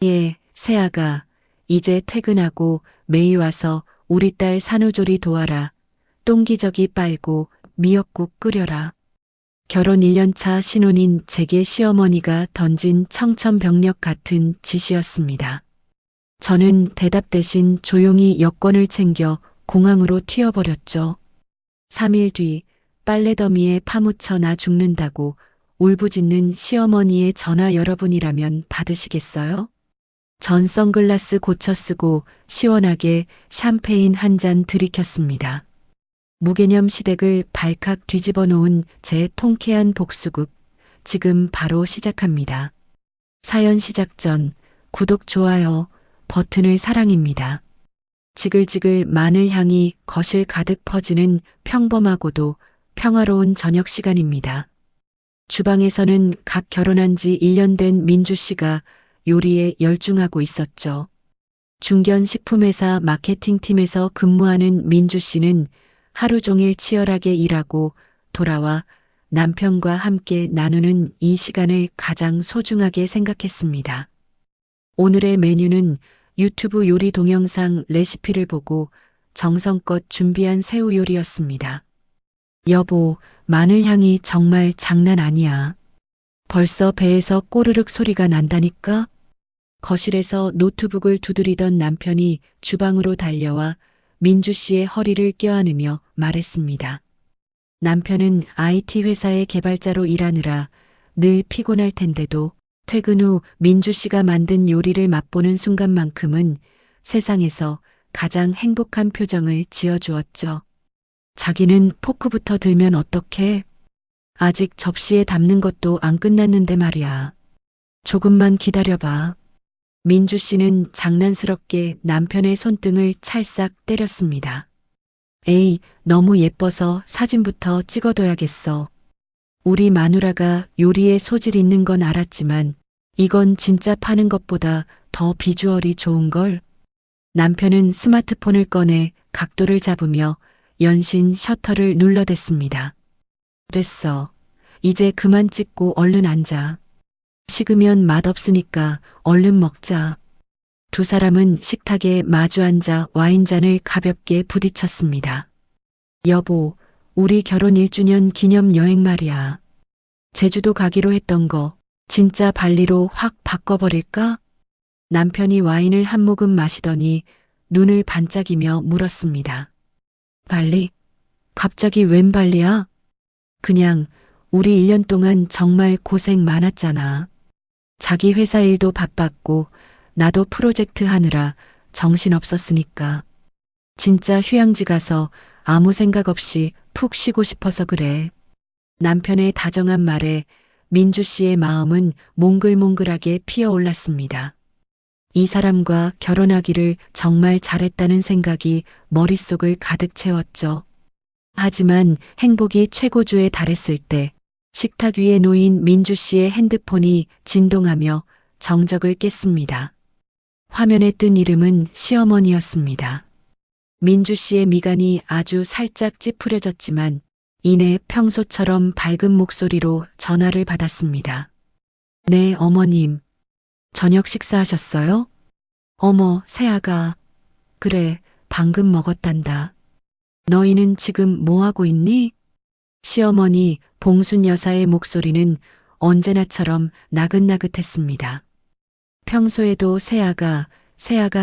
예, 새아가, 이제 퇴근하고 매일 와서 우리 딸 산후조리 도와라. 똥기저귀 빨고 미역국 끓여라. 결혼 1년차 신혼인 제게 시어머니가 던진 청천벽력 같은 지시였습니다. 저는 대답 대신 조용히 여권을 챙겨 공항으로 튀어버렸죠. 3일 뒤 빨래 더미에 파묻혀 나 죽는다고 울부짖는 시어머니의 전화 여러분이라면 받으시겠어요? 전 선글라스 고쳐 쓰고 시원하게 샴페인 한 잔 들이켰습니다. 무개념 시댁을 발칵 뒤집어 놓은 제 통쾌한 복수극, 지금 바로 시작합니다. 사연 시작 전 구독, 좋아요 버튼을 사랑입니다. 지글지글 마늘 향이 거실 가득 퍼지는 평범하고도 평화로운 저녁 시간입니다. 주방에서는 각 결혼한 지 1년 된 민주 씨가 요리에 열중하고 있었죠. 중견 식품회사 마케팅팀에서 근무하는 민주 씨는 하루 종일 치열하게 일하고 돌아와 남편과 함께 나누는 이 시간을 가장 소중하게 생각했습니다. 오늘의 메뉴는 유튜브 요리 동영상 레시피를 보고 정성껏 준비한 새우 요리였습니다. 여보, 마늘 향이 정말 장난 아니야. 벌써 배에서 꼬르륵 소리가 난다니까? 거실에서 노트북을 두드리던 남편이 주방으로 달려와 민주 씨의 허리를 껴안으며 말했습니다. 남편은 IT 회사의 개발자로 일하느라 늘 피곤할 텐데도 퇴근 후 민주 씨가 만든 요리를 맛보는 순간만큼은 세상에서 가장 행복한 표정을 지어주었죠. 자기는 포크부터 들면 어떡해? 아직 접시에 담는 것도 안 끝났는데 말이야. 조금만 기다려봐. 민주 씨는 장난스럽게 남편의 손등을 찰싹 때렸습니다. 에이, 너무 예뻐서 사진부터 찍어둬야겠어. 우리 마누라가 요리에 소질 있는 건 알았지만 이건 진짜 파는 것보다 더 비주얼이 좋은걸. 남편은 스마트폰을 꺼내 각도를 잡으며 연신 셔터를 눌러댔습니다. 됐어. 이제 그만 찍고 얼른 앉아. 식으면 맛없으니까 얼른 먹자. 두 사람은 식탁에 마주 앉아 와인잔을 가볍게 부딪혔습니다. 여보, 우리 결혼 1주년 기념 여행 말이야. 제주도 가기로 했던 거 진짜 발리로 확 바꿔버릴까? 남편이 와인을 한 모금 마시더니 눈을 반짝이며 물었습니다. 발리? 갑자기 웬 발리야? 그냥 우리 1년 동안 정말 고생 많았잖아. 자기 회사 일도 바빴고 나도 프로젝트 하느라 정신없었으니까. 진짜 휴양지 가서 아무 생각 없이 푹 쉬고 싶어서 그래. 남편의 다정한 말에 민주 씨의 마음은 몽글몽글하게 피어올랐습니다. 이 사람과 결혼하기를 정말 잘했다는 생각이 머릿속을 가득 채웠죠. 하지만 행복이 최고조에 달했을 때 식탁 위에 놓인 민주 씨의 핸드폰이 진동하며 정적을 깼습니다. 화면에 뜬 이름은 시어머니였습니다. 민주 씨의 미간이 아주 살짝 찌푸려졌지만 이내 평소처럼 밝은 목소리로 전화를 받았습니다. 네, 어머님. 저녁 식사하셨어요? 어머, 새아가. 그래, 방금 먹었단다. 너희는 지금 뭐하고 있니? 시어머니 봉순 여사의 목소리는 언제나처럼 나긋나긋했습니다. 평소에도 새아가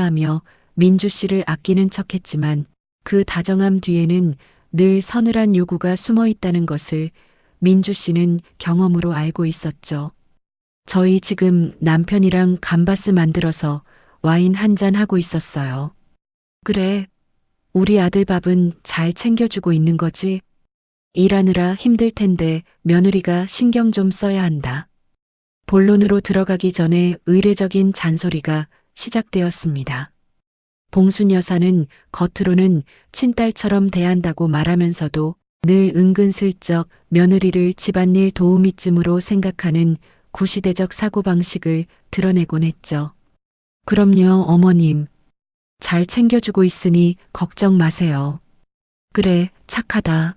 하며 민주 씨를 아끼는 척했지만 그 다정함 뒤에는 늘 서늘한 요구가 숨어 있다는 것을 민주 씨는 경험으로 알고 있었죠. 저희 지금 남편이랑 감바스 만들어서 와인 한 잔 하고 있었어요. 그래, 우리 아들 밥은 잘 챙겨주고 있는 거지? 일하느라 힘들 텐데 며느리가 신경 좀 써야 한다. 본론으로 들어가기 전에 의례적인 잔소리가 시작되었습니다. 봉순 여사는 겉으로는 친딸처럼 대한다고 말하면서도 늘 은근슬쩍 며느리를 집안일 도우미쯤으로 생각하는 구시대적 사고방식을 드러내곤 했죠. 그럼요, 어머님. 잘 챙겨주고 있으니 걱정 마세요. 그래, 착하다.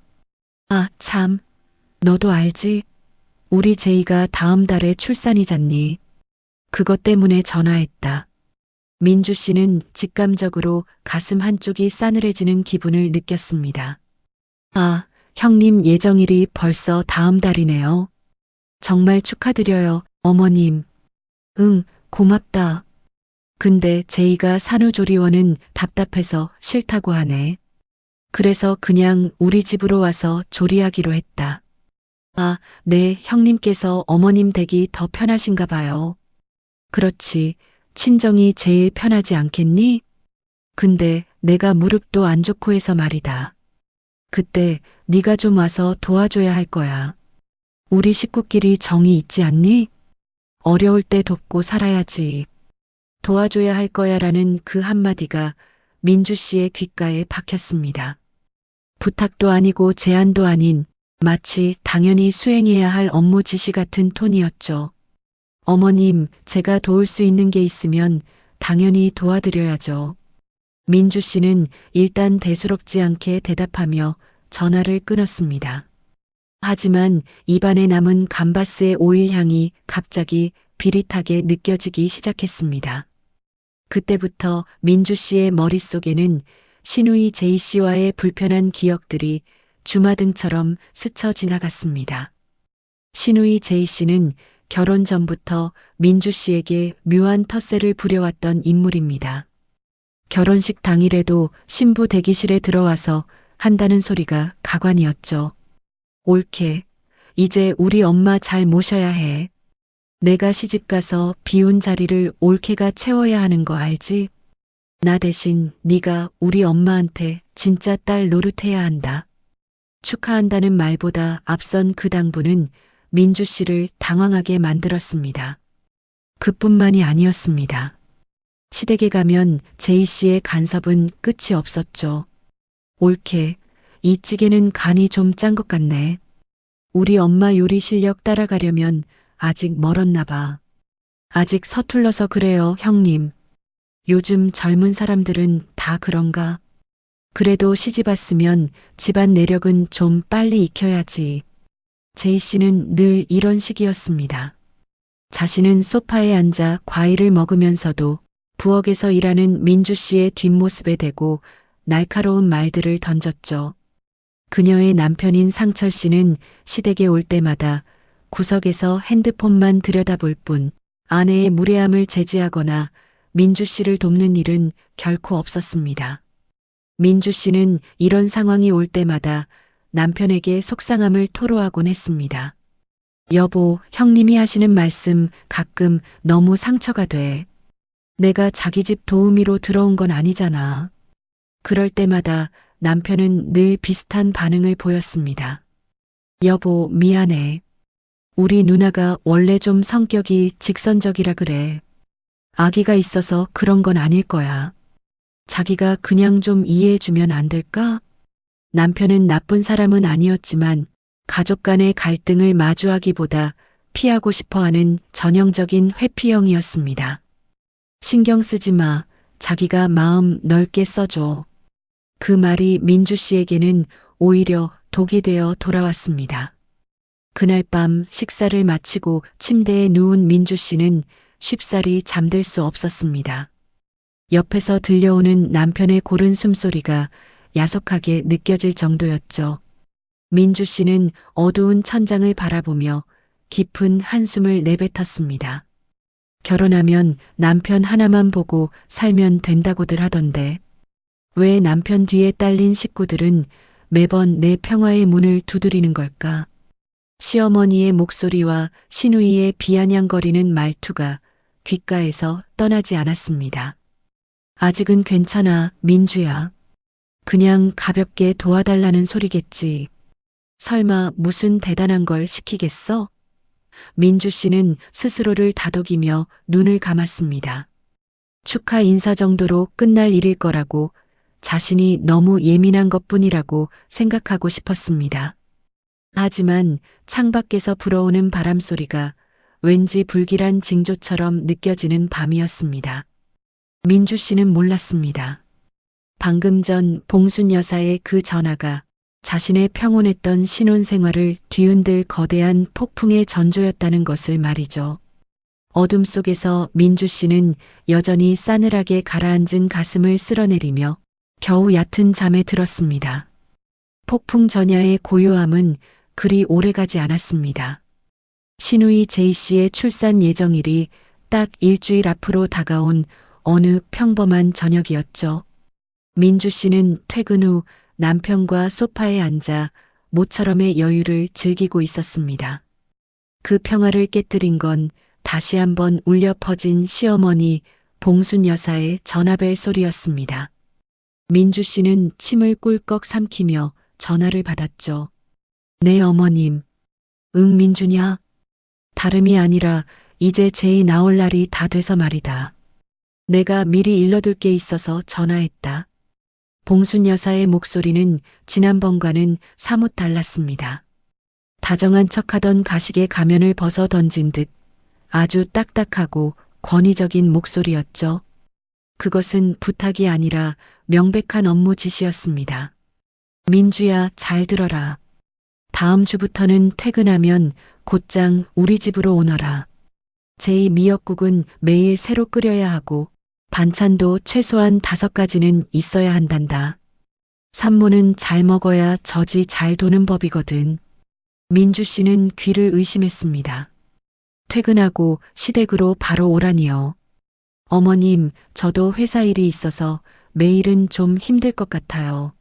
아, 참. 너도 알지? 우리 제이가 다음 달에 출산이잖니. 그것 때문에 전화했다. 민주 씨는 직감적으로 가슴 한쪽이 싸늘해지는 기분을 느꼈습니다. 아, 형님 예정일이 벌써 다음 달이네요. 정말 축하드려요, 어머님. 응, 고맙다. 근데 제이가 산후조리원은 답답해서 싫다고 하네. 그래서 그냥 우리 집으로 와서 조리하기로 했다. 아, 네, 형님께서 어머님 댁이 더 편하신가 봐요. 그렇지, 친정이 제일 편하지 않겠니? 근데 내가 무릎도 안 좋고 해서 말이다. 그때 네가 좀 와서 도와줘야 할 거야. 우리 식구끼리 정이 있지 않니? 어려울 때 돕고 살아야지. 도와줘야 할 거야라는 그 한마디가 민주 씨의 귓가에 박혔습니다. 부탁도 아니고 제안도 아닌 마치 당연히 수행해야 할 업무 지시 같은 톤이었죠. 어머님, 제가 도울 수 있는 게 있으면 당연히 도와드려야죠. 민주 씨는 일단 대수롭지 않게 대답하며 전화를 끊었습니다. 하지만 입안에 남은 감바스의 오일 향이 갑자기 비릿하게 느껴지기 시작했습니다. 그때부터 민주 씨의 머릿속에는 신우이 제이 씨와의 불편한 기억들이 주마등처럼 스쳐 지나갔습니다. 신우이 제이 씨는 결혼 전부터 민주 씨에게 묘한 텃세를 부려왔던 인물입니다. 결혼식 당일에도 신부 대기실에 들어와서 한다는 소리가 가관이었죠. 옳게, 이제 우리 엄마 잘 모셔야 해. 내가 시집가서 비운 자리를 옳게가 채워야 하는 거 알지? 나 대신 네가 우리 엄마한테 진짜 딸 노릇해야 한다. 축하한다는 말보다 앞선 그 당부는 민주 씨를 당황하게 만들었습니다. 그뿐만이 아니었습니다. 시댁에 가면 제이 씨의 간섭은 끝이 없었죠. 옳게, 이 찌개는 간이 좀 짠 것 같네. 우리 엄마 요리 실력 따라가려면 아직 멀었나 봐. 아직 서툴러서 그래요, 형님. 요즘 젊은 사람들은 다 그런가? 그래도 시집 왔으면 집안 내력은 좀 빨리 익혀야지. 제이 씨는 늘 이런 식이었습니다. 자신은 소파에 앉아 과일을 먹으면서도 부엌에서 일하는 민주 씨의 뒷모습에 대고 날카로운 말들을 던졌죠. 그녀의 남편인 상철 씨는 시댁에 올 때마다 구석에서 핸드폰만 들여다볼 뿐 아내의 무례함을 제지하거나 민주 씨를 돕는 일은 결코 없었습니다. 민주 씨는 이런 상황이 올 때마다 남편에게 속상함을 토로하곤 했습니다. 여보, 형님이 하시는 말씀 가끔 너무 상처가 돼. 내가 자기 집 도우미로 들어온 건 아니잖아. 그럴 때마다 남편은 늘 비슷한 반응을 보였습니다. 여보, 미안해. 우리 누나가 원래 좀 성격이 직선적이라 그래. 아기가 있어서 그런 건 아닐 거야. 자기가 그냥 좀 이해해주면 안 될까? 남편은 나쁜 사람은 아니었지만 가족 간의 갈등을 마주하기보다 피하고 싶어하는 전형적인 회피형이었습니다. 신경 쓰지 마. 자기가 마음 넓게 써줘. 그 말이 민주 씨에게는 오히려 독이 되어 돌아왔습니다. 그날 밤 식사를 마치고 침대에 누운 민주 씨는 쉽사리 잠들 수 없었습니다. 옆에서 들려오는 남편의 고른 숨소리가 야속하게 느껴질 정도였죠. 민주 씨는 어두운 천장을 바라보며 깊은 한숨을 내뱉었습니다. 결혼하면 남편 하나만 보고 살면 된다고들 하던데 왜 남편 뒤에 딸린 식구들은 매번 내 평화의 문을 두드리는 걸까? 시어머니의 목소리와 시누이의 비아냥거리는 말투가 귓가에서 떠나지 않았습니다. 아직은 괜찮아, 민주야. 그냥 가볍게 도와달라는 소리겠지. 설마 무슨 대단한 걸 시키겠어? 민주 씨는 스스로를 다독이며 눈을 감았습니다. 축하 인사 정도로 끝날 일일 거라고 자신이 너무 예민한 것뿐이라고 생각하고 싶었습니다. 하지만 창밖에서 불어오는 바람소리가 왠지 불길한 징조처럼 느껴지는 밤이었습니다. 민주 씨는 몰랐습니다. 방금 전 봉순 여사의 그 전화가 자신의 평온했던 신혼생활을 뒤흔들 거대한 폭풍의 전조였다는 것을 말이죠. 어둠 속에서 민주 씨는 여전히 싸늘하게 가라앉은 가슴을 쓸어내리며 겨우 얕은 잠에 들었습니다. 폭풍 전야의 고요함은 그리 오래가지 않았습니다. 신우이 제이 씨의 출산 예정일이 딱 일주일 앞으로 다가온 어느 평범한 저녁이었죠. 민주 씨는 퇴근 후 남편과 소파에 앉아 모처럼의 여유를 즐기고 있었습니다. 그 평화를 깨뜨린 건 다시 한번 울려 퍼진 시어머니 봉순 여사의 전화벨 소리였습니다. 민주 씨는 침을 꿀꺽 삼키며 전화를 받았죠. 네, 어머님. 응, 민주냐? 다름이 아니라 이제 제이 나올 날이 다 돼서 말이다. 내가 미리 일러둘 게 있어서 전화했다. 봉순 여사의 목소리는 지난번과는 사뭇 달랐습니다. 다정한 척하던 가식의 가면을 벗어 던진 듯 아주 딱딱하고 권위적인 목소리였죠. 그것은 부탁이 아니라 명백한 업무 지시였습니다. 민주야, 잘 들어라. 다음 주부터는 퇴근하면 곧장 우리 집으로 오너라. 제이 미역국은 매일 새로 끓여야 하고 반찬도 최소한 5가지는 있어야 한단다. 산모는 잘 먹어야 젖이 잘 도는 법이거든. 민주 씨는 귀를 의심했습니다. 퇴근하고 시댁으로 바로 오라니요. 어머님, 저도 회사 일이 있어서 매일은 좀 힘들 것 같아요.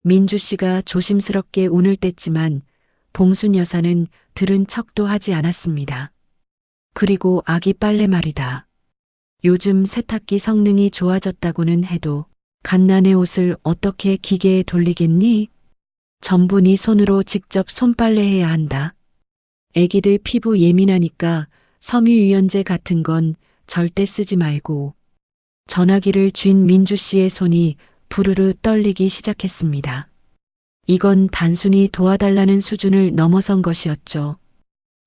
민주 씨가 조심스럽게 운을 뗐지만 봉순 여사는 들은 척도 하지 않았습니다. 그리고 아기 빨래 말이다. 요즘 세탁기 성능이 좋아졌다고는 해도 갓난의 옷을 어떻게 기계에 돌리겠니? 전부 네 손으로 직접 손빨래해야 한다. 애기들 피부 예민하니까 섬유유연제 같은 건 절대 쓰지 말고. 전화기를 쥔 민주 씨의 손이 부르르 떨리기 시작했습니다. 이건 단순히 도와달라는 수준을 넘어선 것이었죠.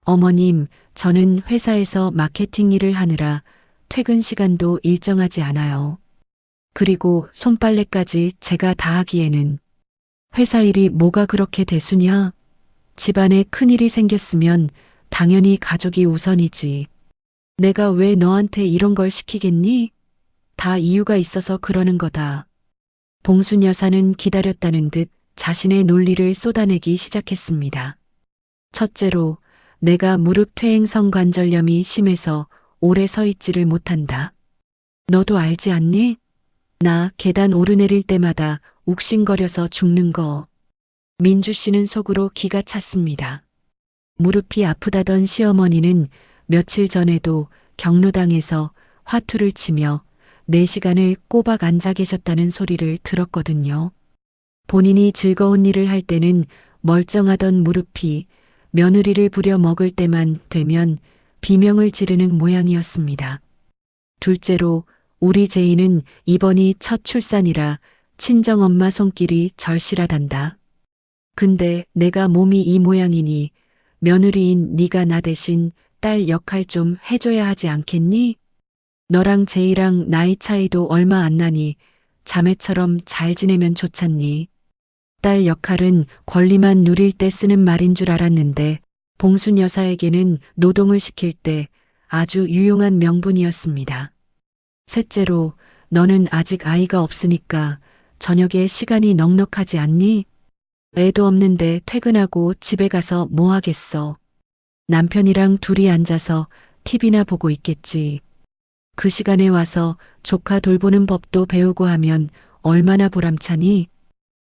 어머님, 저는 회사에서 마케팅 일을 하느라 퇴근 시간도 일정하지 않아요. 그리고 손빨래까지 제가 다 하기에는 회사 일이 뭐가 그렇게 대수냐? 집안에 큰일이 생겼으면 당연히 가족이 우선이지. 내가 왜 너한테 이런 걸 시키겠니? 다 이유가 있어서 그러는 거다. 봉순 여사는 기다렸다는 듯 자신의 논리를 쏟아내기 시작했습니다. 첫째로, 내가 무릎 퇴행성 관절염이 심해서 오래 서 있지를 못한다. 너도 알지 않니? 나 계단 오르내릴 때마다 욱신거려서 죽는 거. 민주 씨는 속으로 기가 찼습니다. 무릎이 아프다던 시어머니는 며칠 전에도 경로당에서 화투를 치며 4시간을 꼬박 앉아 계셨다는 소리를 들었거든요. 본인이 즐거운 일을 할 때는 멀쩡하던 무릎이 며느리를 부려 먹을 때만 되면 비명을 지르는 모양이었습니다. 둘째로 우리 제이는 이번이 첫 출산이라 친정엄마 손길이 절실하단다. 근데 내가 몸이 이 모양이니 며느리인 네가 나 대신 딸 역할 좀 해줘야 하지 않겠니? 너랑 제이랑 나이 차이도 얼마 안 나니 자매처럼 잘 지내면 좋잖니. 딸 역할은 권리만 누릴 때 쓰는 말인 줄 알았는데 봉순 여사에게는 노동을 시킬 때 아주 유용한 명분이었습니다. 셋째로 너는 아직 아이가 없으니까 저녁에 시간이 넉넉하지 않니? 애도 없는데 퇴근하고 집에 가서 뭐 하겠어. 남편이랑 둘이 앉아서 TV나 보고 있겠지. 그 시간에 와서 조카 돌보는 법도 배우고 하면 얼마나 보람차니?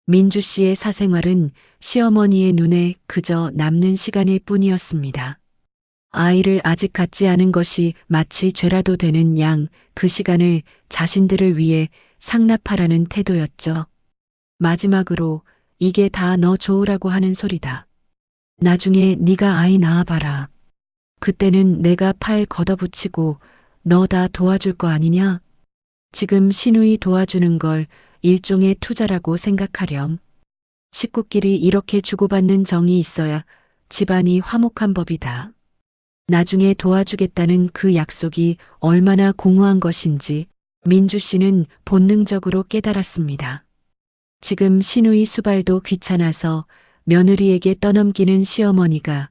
민주 씨의 사생활은 시어머니의 눈에 그저 남는 시간일 뿐이었습니다. 아이를 아직 갖지 않은 것이 마치 죄라도 되는 양 그 시간을 자신들을 위해 상납하라는 태도였죠. 마지막으로 이게 다 너 좋으라고 하는 소리다. 나중에 네가 아이 낳아봐라. 그때는 내가 팔 걷어붙이고 너 다 도와줄 거 아니냐? 지금 시누이 도와주는 걸 일종의 투자라고 생각하렴. 식구끼리 이렇게 주고받는 정이 있어야 집안이 화목한 법이다. 나중에 도와주겠다는 그 약속이 얼마나 공허한 것인지 민주 씨는 본능적으로 깨달았습니다. 지금 시누이 수발도 귀찮아서 며느리에게 떠넘기는 시어머니가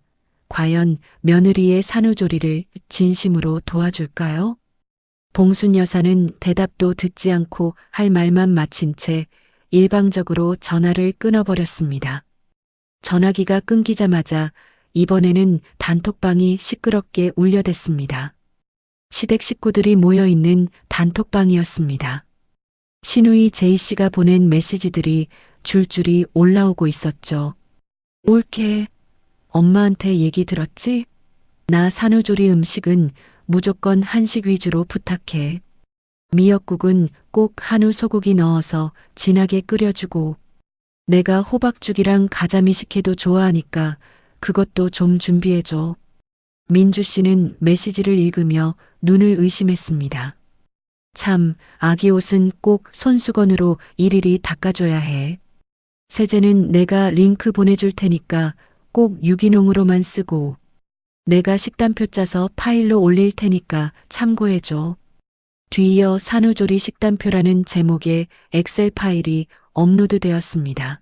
과연 며느리의 산후조리를 진심으로 도와줄까요? 봉순 여사는 대답도 듣지 않고 할 말만 마친 채 일방적으로 전화를 끊어버렸습니다. 전화기가 끊기자마자 이번에는 단톡방이 시끄럽게 울려댔습니다. 시댁 식구들이 모여있는 단톡방이었습니다. 시누이 제이씨가 보낸 메시지들이 줄줄이 올라오고 있었죠. 올케, 엄마한테 얘기 들었지? 나 산후조리 음식은 무조건 한식 위주로 부탁해. 미역국은 꼭 한우 소고기 넣어서 진하게 끓여주고, 내가 호박죽이랑 가자미 식혜도 좋아하니까 그것도 좀 준비해줘. 민주 씨는 메시지를 읽으며 눈을 의심했습니다. 참, 아기 옷은 꼭 손수건으로 일일이 닦아줘야 해. 세제는 내가 링크 보내줄 테니까 꼭 유기농으로만 쓰고, 내가 식단표 짜서 파일로 올릴 테니까 참고해줘. 뒤이어 산후조리 식단표라는 제목의 엑셀 파일이 업로드되었습니다.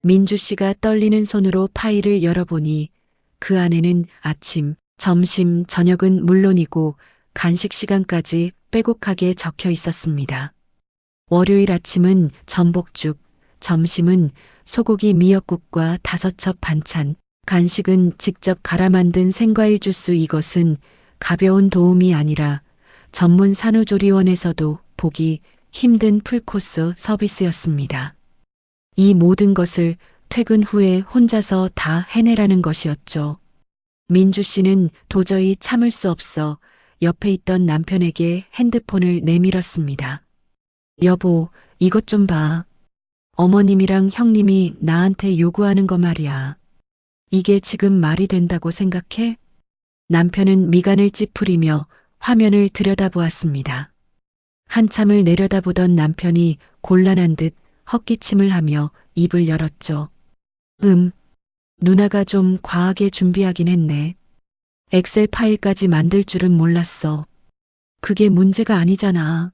민주 씨가 떨리는 손으로 파일을 열어보니 그 안에는 아침, 점심, 저녁은 물론이고 간식 시간까지 빼곡하게 적혀 있었습니다. 월요일 아침은 전복죽, 점심은 소고기 미역국과 5첩 반찬, 간식은 직접 갈아 만든 생과일 주스. 이것은 가벼운 도움이 아니라 전문 산후조리원에서도 보기 힘든 풀코스 서비스였습니다. 이 모든 것을 퇴근 후에 혼자서 다 해내라는 것이었죠. 민주 씨는 도저히 참을 수 없어 옆에 있던 남편에게 핸드폰을 내밀었습니다. 여보, 이것 좀 봐. 어머님이랑 형님이 나한테 요구하는 거 말이야. 이게 지금 말이 된다고 생각해? 남편은 미간을 찌푸리며 화면을 들여다보았습니다. 한참을 내려다보던 남편이 곤란한 듯 헛기침을 하며 입을 열었죠. 누나가 좀 과하게 준비하긴 했네. 엑셀 파일까지 만들 줄은 몰랐어. 그게 문제가 아니잖아.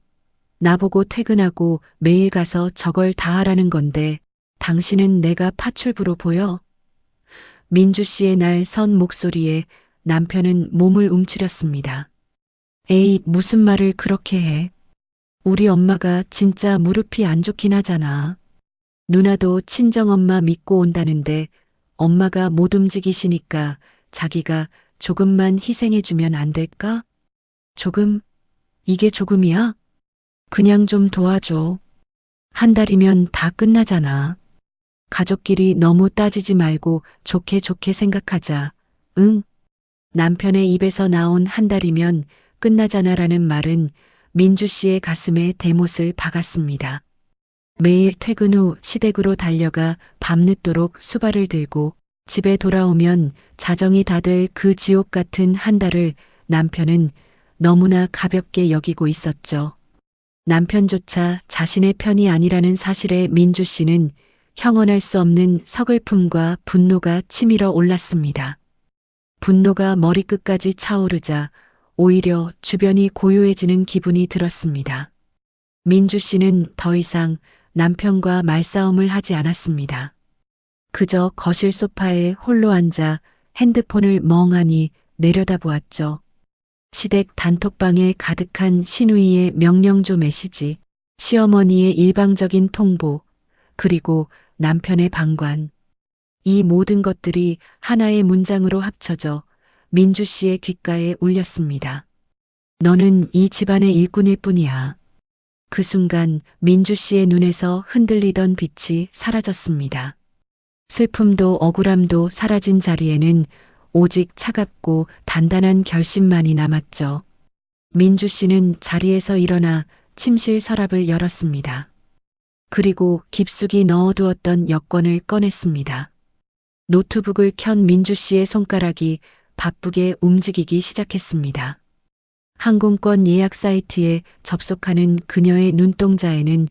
나보고 퇴근하고 매일 가서 저걸 다 하라는 건데 당신은 내가 파출부로 보여? 민주 씨의 날 선 목소리에 남편은 몸을 움츠렸습니다. 에이, 무슨 말을 그렇게 해. 우리 엄마가 진짜 무릎이 안 좋긴 하잖아. 누나도 친정엄마 믿고 온다는데 엄마가 못 움직이시니까 자기가 조금만 희생해주면 안 될까? 조금? 이게 조금이야? 그냥 좀 도와줘. 한 달이면 다 끝나잖아. 가족끼리 너무 따지지 말고 좋게 좋게 생각하자. 응? 남편의 입에서 나온 한 달이면 끝나잖아라는 말은 민주 씨의 가슴에 대못을 박았습니다. 매일 퇴근 후 시댁으로 달려가 밤늦도록 수발을 들고 집에 돌아오면 자정이 다 될 그 지옥 같은 한 달을 남편은 너무나 가볍게 여기고 있었죠. 남편조차 자신의 편이 아니라는 사실에 민주 씨는 형언할 수 없는 서글픔과 분노가 치밀어 올랐습니다. 분노가 머리끝까지 차오르자 오히려 주변이 고요해지는 기분이 들었습니다. 민주 씨는 더 이상 남편과 말싸움을 하지 않았습니다. 그저 거실 소파에 홀로 앉아 핸드폰을 멍하니 내려다보았죠. 시댁 단톡방에 가득한 시누이의 명령조 메시지, 시어머니의 일방적인 통보, 그리고 남편의 방관. 이 모든 것들이 하나의 문장으로 합쳐져 민주 씨의 귓가에 울렸습니다. 너는 이 집안의 일꾼일 뿐이야. 그 순간 민주 씨의 눈에서 흔들리던 빛이 사라졌습니다. 슬픔도 억울함도 사라진 자리에는 오직 차갑고 단단한 결심만이 남았죠. 민주 씨는 자리에서 일어나 침실 서랍을 열었습니다. 그리고 깊숙이 넣어두었던 여권을 꺼냈습니다. 노트북을 켠 민주 씨의 손가락이 바쁘게 움직이기 시작했습니다. 항공권 예약 사이트에 접속하는 그녀의 눈동자에는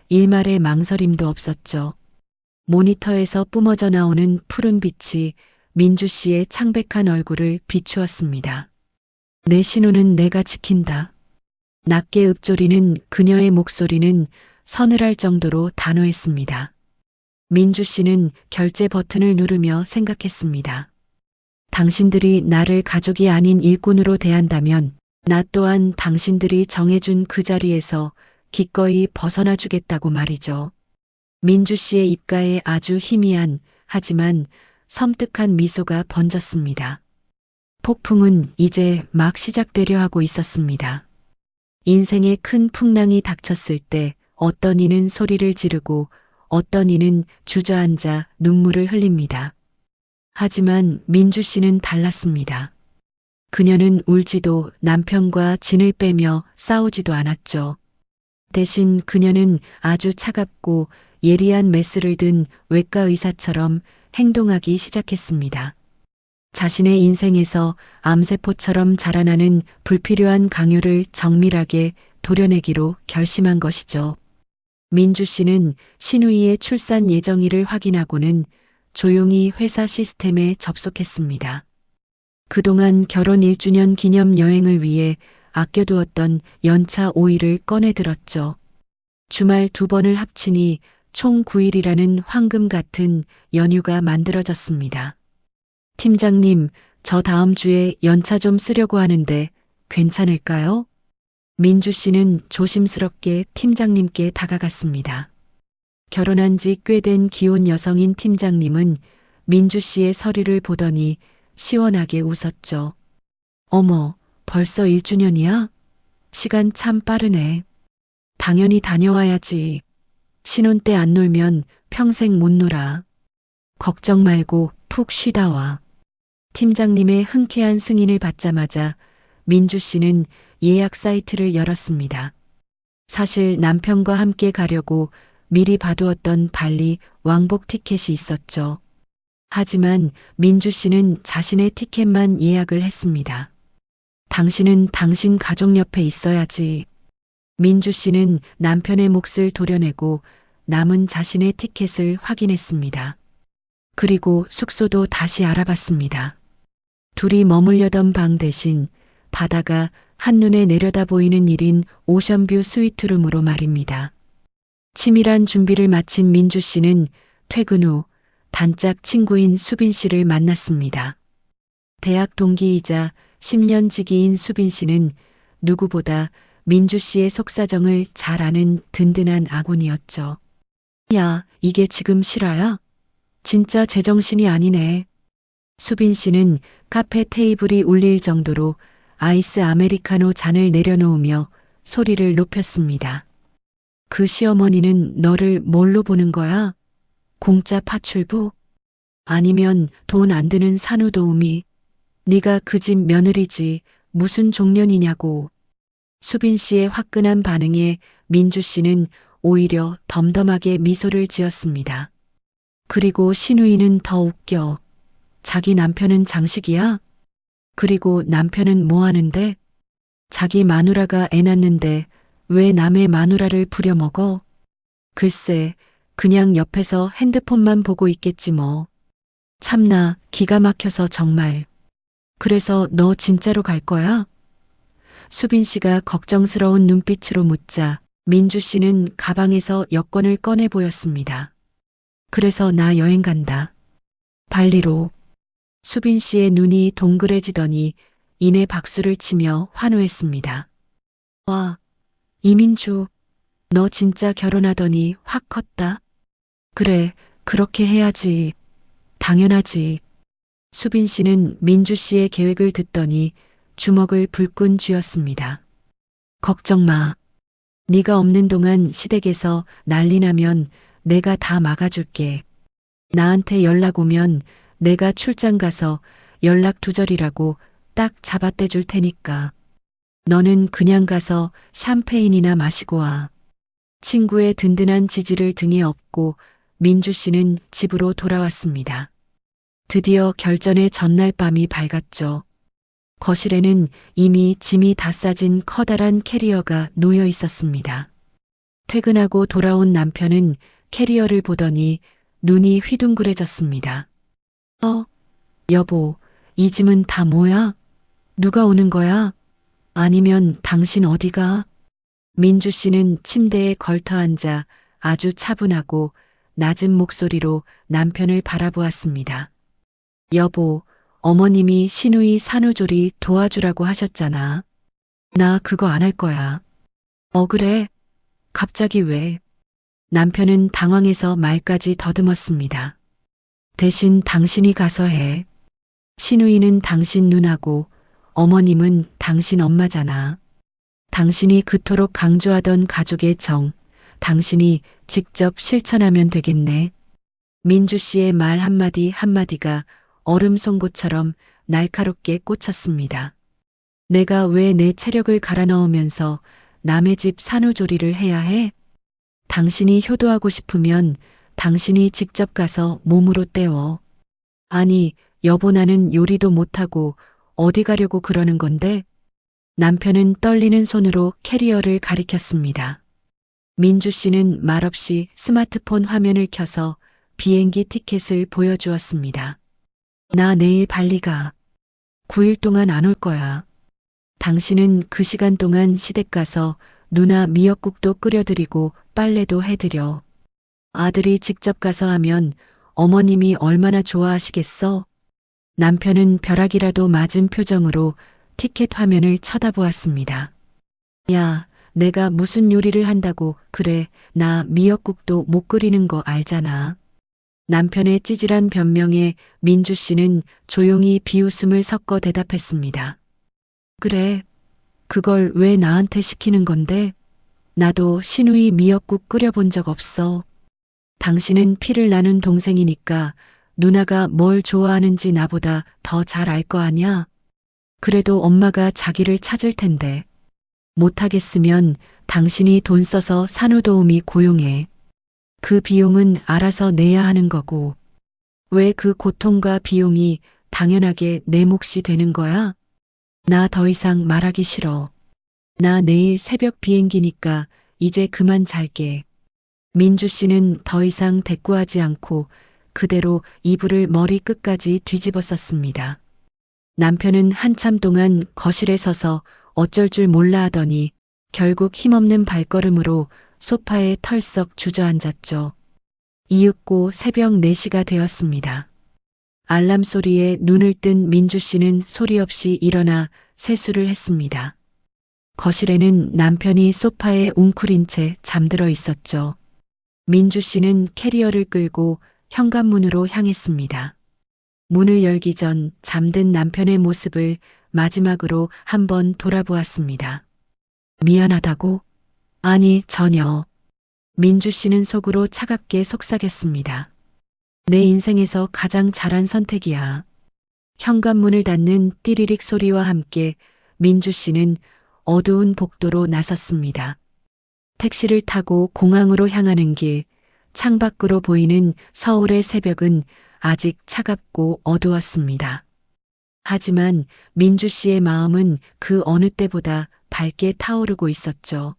일말의 망설임도 없었죠. 모니터에서 뿜어져 나오는 푸른 빛이 민주 씨의 창백한 얼굴을 비추었습니다. 내 신호는 내가 지킨다. 낮게 읊조리는 그녀의 목소리는 서늘할 정도로 단호했습니다. 민주 씨는 결제 버튼을 누르며 생각했습니다. 당신들이 나를 가족이 아닌 일꾼으로 대한다면 나 또한 당신들이 정해준 그 자리에서 기꺼이 벗어나 주겠다고 말이죠. 민주 씨의 입가에 아주 희미한 하지만 섬뜩한 미소가 번졌습니다. 폭풍은 이제 막 시작되려 하고 있었습니다. 인생에 큰 풍랑이 닥쳤을 때 어떤 이는 소리를 지르고 어떤 이는 주저앉아 눈물을 흘립니다. 하지만 민주 씨는 달랐습니다. 그녀는 울지도 남편과 진을 빼며 싸우지도 않았죠. 대신 그녀는 아주 차갑고 예리한 메스를 든 외과 의사처럼 행동하기 시작했습니다. 자신의 인생에서 암세포처럼 자라나는 불필요한 강요를 정밀하게 도려내기로 결심한 것이죠. 민주 씨는 신우이의 출산 예정일을 확인하고는 조용히 회사 시스템에 접속했습니다. 그동안 결혼 1주년 기념 여행을 위해 아껴두었던 연차 5일을 꺼내들었죠. 주말 2번을 합치니 총 9일이라는 황금 같은 연휴가 만들어졌습니다. 팀장님, 저 다음 주에 연차 좀 쓰려고 하는데 괜찮을까요? 민주 씨는 조심스럽게 팀장님께 다가갔습니다. 결혼한 지 꽤 된 기혼 여성인 팀장님은 민주 씨의 서류를 보더니 시원하게 웃었죠. 어머, 벌써 1주년이야? 시간 참 빠르네. 당연히 다녀와야지. 신혼 때 안 놀면 평생 못 놀아. 걱정 말고 푹 쉬다 와. 팀장님의 흔쾌한 승인을 받자마자 민주 씨는 예약 사이트를 열었습니다. 사실 남편과 함께 가려고 미리 봐두었던 발리 왕복 티켓이 있었죠. 하지만 민주 씨는 자신의 티켓만 예약을 했습니다. 당신은 당신 가족 옆에 있어야지. 민주 씨는 남편의 몫을 도려내고 남은 자신의 티켓을 확인했습니다. 그리고 숙소도 다시 알아봤습니다. 둘이 머물려던 방 대신 바다가 한눈에 내려다 보이는 1인 오션뷰 스위트룸으로 말입니다. 치밀한 준비를 마친 민주 씨는 퇴근 후 단짝 친구인 수빈 씨를 만났습니다. 대학 동기이자 10년 지기인 수빈 씨는 누구보다 민주 씨의 속사정을 잘 아는 든든한 아군이었죠. 야, 이게 지금 실화야? 진짜 제정신이 아니네. 수빈 씨는 카페 테이블이 울릴 정도로 아이스 아메리카노 잔을 내려놓으며 소리를 높였습니다. 그 시어머니는 너를 뭘로 보는 거야? 공짜 파출부? 아니면 돈 안 드는 산후도우미? 네가 그 집 며느리지 무슨 종년이냐고. 수빈 씨의 화끈한 반응에 민주 씨는 오히려 덤덤하게 미소를 지었습니다. 그리고 신우이는 더 웃겨. 자기 남편은 장식이야? 그리고 남편은 뭐 하는데? 자기 마누라가 애 낳는데 왜 남의 마누라를 부려먹어? 글쎄, 그냥 옆에서 핸드폰만 보고 있겠지 뭐. 참나, 기가 막혀서 정말. 그래서 너 진짜로 갈 거야? 수빈 씨가 걱정스러운 눈빛으로 묻자 민주 씨는 가방에서 여권을 꺼내 보였습니다. 그래서 나 여행 간다. 발리로. 수빈 씨의 눈이 동그래지더니 이내 박수를 치며 환호했습니다. 와, 이민주, 너 진짜 결혼하더니 확 컸다. 그래, 그렇게 해야지. 당연하지. 수빈 씨는 민주 씨의 계획을 듣더니 주먹을 불끈 쥐었습니다. 걱정 마. 네가 없는 동안 시댁에서 난리 나면 내가 다 막아줄게. 나한테 연락 오면 내가 출장 가서 연락 두절이라고 딱 잡아떼 줄 테니까. 너는 그냥 가서 샴페인이나 마시고 와. 친구의 든든한 지지를 등에 업고 민주 씨는 집으로 돌아왔습니다. 드디어 결전의 전날 밤이 밝았죠. 거실에는 이미 짐이 다 싸진 커다란 캐리어가 놓여 있었습니다. 퇴근하고 돌아온 남편은 캐리어를 보더니 눈이 휘둥그레졌습니다. 여보, 이 짐은 다 뭐야? 누가 오는 거야? 아니면 당신 어디가? 민주 씨는 침대에 걸터앉아 아주 차분하고 낮은 목소리로 남편을 바라보았습니다. 여보, 어머님이 신우이 산후조리 도와주라고 하셨잖아. 나 그거 안 할 거야. 그래? 갑자기 왜? 남편은 당황해서 말까지 더듬었습니다. 대신 당신이 가서 해. 신우이는 당신 누나고 어머님은 당신 엄마잖아. 당신이 그토록 강조하던 가족의 정, 당신이 직접 실천하면 되겠네. 민주 씨의 말 한마디 한마디가 얼음 송곳처럼 날카롭게 꽂혔습니다. 내가 왜 내 체력을 갈아 넣으면서 남의 집 산후조리를 해야 해? 당신이 효도하고 싶으면 당신이 직접 가서 몸으로 때워. 아니, 여보 나는 요리도 못하고 어디 가려고 그러는 건데? 남편은 떨리는 손으로 캐리어를 가리켰습니다. 민주 씨는 말없이 스마트폰 화면을 켜서 비행기 티켓을 보여주었습니다. 나 내일 발리 가. 9일 동안 안 올 거야. 당신은 그 시간 동안 시댁 가서 누나 미역국도 끓여드리고 빨래도 해드려. 아들이 직접 가서 하면 어머님이 얼마나 좋아하시겠어? 남편은 벼락이라도 맞은 표정으로 티켓 화면을 쳐다보았습니다. 야, 내가 무슨 요리를 한다고 그래, 나 미역국도 못 끓이는 거 알잖아. 남편의 찌질한 변명에 민주 씨는 조용히 비웃음을 섞어 대답했습니다. 그래, 그걸 왜 나한테 시키는 건데? 나도 신우이 미역국 끓여본 적 없어. 당신은 피를 나눈 동생이니까 누나가 뭘 좋아하는지 나보다 더 잘 알 거 아냐? 그래도 엄마가 자기를 찾을 텐데. 못하겠으면 당신이 돈 써서 산후도우미 고용해. 그 비용은 알아서 내야 하는 거고. 왜 그 고통과 비용이 당연하게 내 몫이 되는 거야? 나 더 이상 말하기 싫어. 나 내일 새벽 비행기니까 이제 그만 잘게. 민주 씨는 더 이상 대꾸하지 않고 그대로 이불을 머리 끝까지 뒤집어 썼습니다. 남편은 한참 동안 거실에 서서 어쩔 줄 몰라 하더니 결국 힘없는 발걸음으로 소파에 털썩 주저앉았죠. 이윽고 새벽 4시가 되었습니다. 알람 소리에 눈을 뜬 민주 씨는 소리 없이 일어나 세수를 했습니다. 거실에는 남편이 소파에 웅크린 채 잠들어 있었죠. 민주 씨는 캐리어를 끌고 현관문으로 향했습니다. 문을 열기 전 잠든 남편의 모습을 마지막으로 한번 돌아보았습니다. 미안하다고? 아니, 전혀. 민주 씨는 속으로 차갑게 속삭였습니다. 내 인생에서 가장 잘한 선택이야. 현관문을 닫는 띠리릭 소리와 함께 민주 씨는 어두운 복도로 나섰습니다. 택시를 타고 공항으로 향하는 길, 창밖으로 보이는 서울의 새벽은 아직 차갑고 어두웠습니다. 하지만 민주 씨의 마음은 그 어느 때보다 밝게 타오르고 있었죠.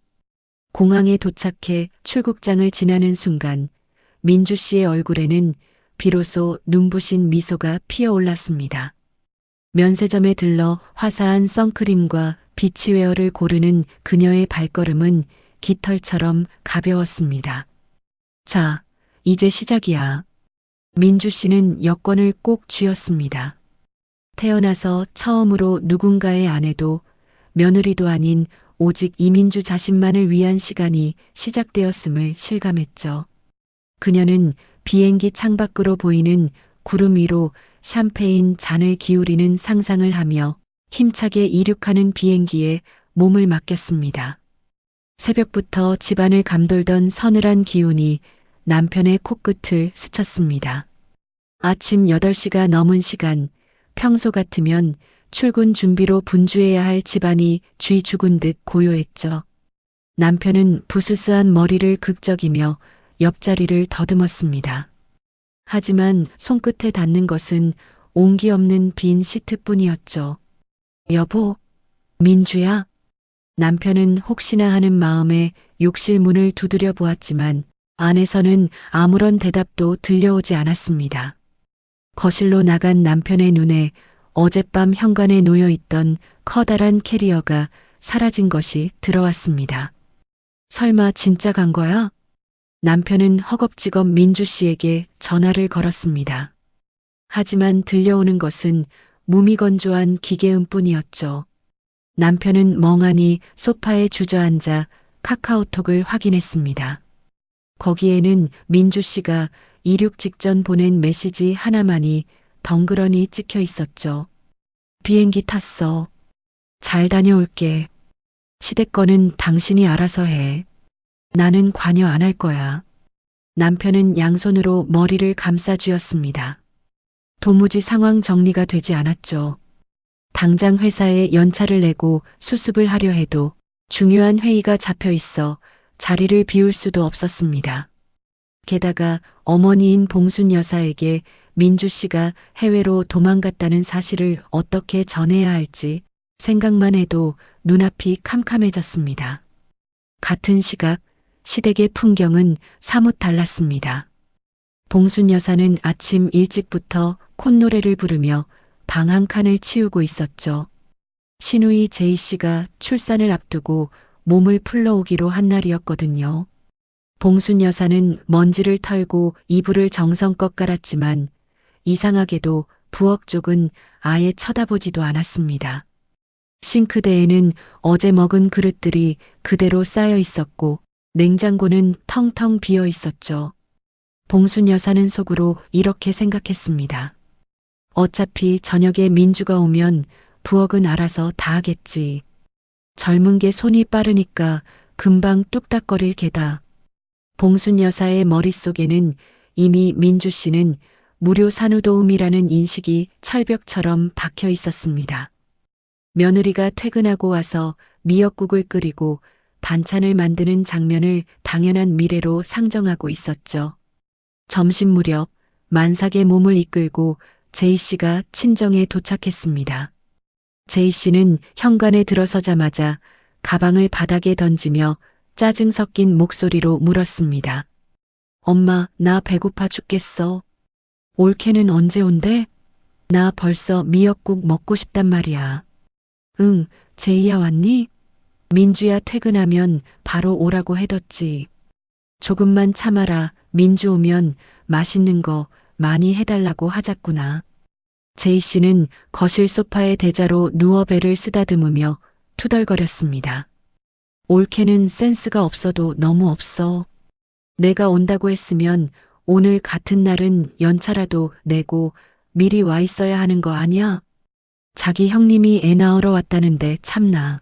공항에 도착해 출국장을 지나는 순간 민주 씨의 얼굴에는 비로소 눈부신 미소가 피어올랐습니다. 면세점에 들러 화사한 선크림과 비치웨어를 고르는 그녀의 발걸음은 깃털처럼 가벼웠습니다. 자, 이제 시작이야. 민주 씨는 여권을 꼭 쥐었습니다. 태어나서 처음으로 누군가의 아내도 며느리도 아닌 오직 이민주 자신만을 위한 시간이 시작되었음을 실감했죠. 그녀는 비행기 창밖으로 보이는 구름 위로 샴페인 잔을 기울이는 상상을 하며 힘차게 이륙하는 비행기에 몸을 맡겼습니다. 새벽부터 집안을 감돌던 서늘한 기운이 남편의 코끝을 스쳤습니다. 아침 8시가 넘은 시간, 평소 같으면 출근 준비로 분주해야 할 집안이 쥐 죽은 듯 고요했죠. 남편은 부스스한 머리를 극적이며 옆자리를 더듬었습니다. 하지만 손끝에 닿는 것은 온기 없는 빈 시트뿐이었죠. 여보, 민주야? 남편은 혹시나 하는 마음에 욕실 문을 두드려 보았지만 안에서는 아무런 대답도 들려오지 않았습니다. 거실로 나간 남편의 눈에 어젯밤 현관에 놓여있던 커다란 캐리어가 사라진 것이 들어왔습니다. 설마 진짜 간 거야? 남편은 허겁지겁 민주 씨에게 전화를 걸었습니다. 하지만 들려오는 것은 무미건조한 기계음뿐이었죠. 남편은 멍하니 소파에 주저앉아 카카오톡을 확인했습니다. 거기에는 민주 씨가 이륙 직전 보낸 메시지 하나만이 덩그러니 찍혀 있었죠. 비행기 탔어. 잘 다녀올게. 시댁 거는 당신이 알아서 해. 나는 관여 안 할 거야. 남편은 양손으로 머리를 감싸 쥐었습니다. 도무지 상황 정리가 되지 않았죠. 당장 회사에 연차를 내고 수습을 하려 해도 중요한 회의가 잡혀 있어 자리를 비울 수도 없었습니다. 게다가 어머니인 봉순 여사에게 민주 씨가 해외로 도망갔다는 사실을 어떻게 전해야 할지 생각만 해도 눈앞이 캄캄해졌습니다. 같은 시각 시댁의 풍경은 사뭇 달랐습니다. 봉순 여사는 아침 일찍부터 콧노래를 부르며 방 한 칸을 치우고 있었죠. 시누이 제이 씨가 출산을 앞두고 몸을 풀러오기로 한 날이었거든요. 봉순 여사는 먼지를 털고 이불을 정성껏 깔았지만 이상하게도 부엌 쪽은 아예 쳐다보지도 않았습니다. 싱크대에는 어제 먹은 그릇들이 그대로 쌓여 있었고 냉장고는 텅텅 비어 있었죠. 봉순 여사는 속으로 이렇게 생각했습니다. 어차피 저녁에 민주가 오면 부엌은 알아서 다 하겠지. 젊은 게 손이 빠르니까 금방 뚝딱거릴 게다. 봉순 여사의 머릿속에는 이미 민주 씨는 무료 산후도우미라는 인식이 철벽처럼 박혀 있었습니다. 며느리가 퇴근하고 와서 미역국을 끓이고 반찬을 만드는 장면을 당연한 미래로 상정하고 있었죠. 점심 무렵 만삭의 몸을 이끌고 제이 씨가 친정에 도착했습니다. 제이 씨는 현관에 들어서자마자 가방을 바닥에 던지며 짜증 섞인 목소리로 물었습니다. 엄마, 나 배고파 죽겠어. 올케는 언제 온대? 나 벌써 미역국 먹고 싶단 말이야. 응, 제이야 왔니? 민주야 퇴근하면 바로 오라고 해뒀지. 조금만 참아라. 민주 오면 맛있는 거 많이 해달라고 하자꾸나. 제이 씨는 거실 소파에 대자로 누워 배를 쓰다듬으며 투덜거렸습니다. 올케는 센스가 없어도 너무 없어. 내가 온다고 했으면 오늘 같은 날은 연차라도 내고 미리 와 있어야 하는 거 아니야? 자기 형님이 애 낳으러 왔다는데 참나.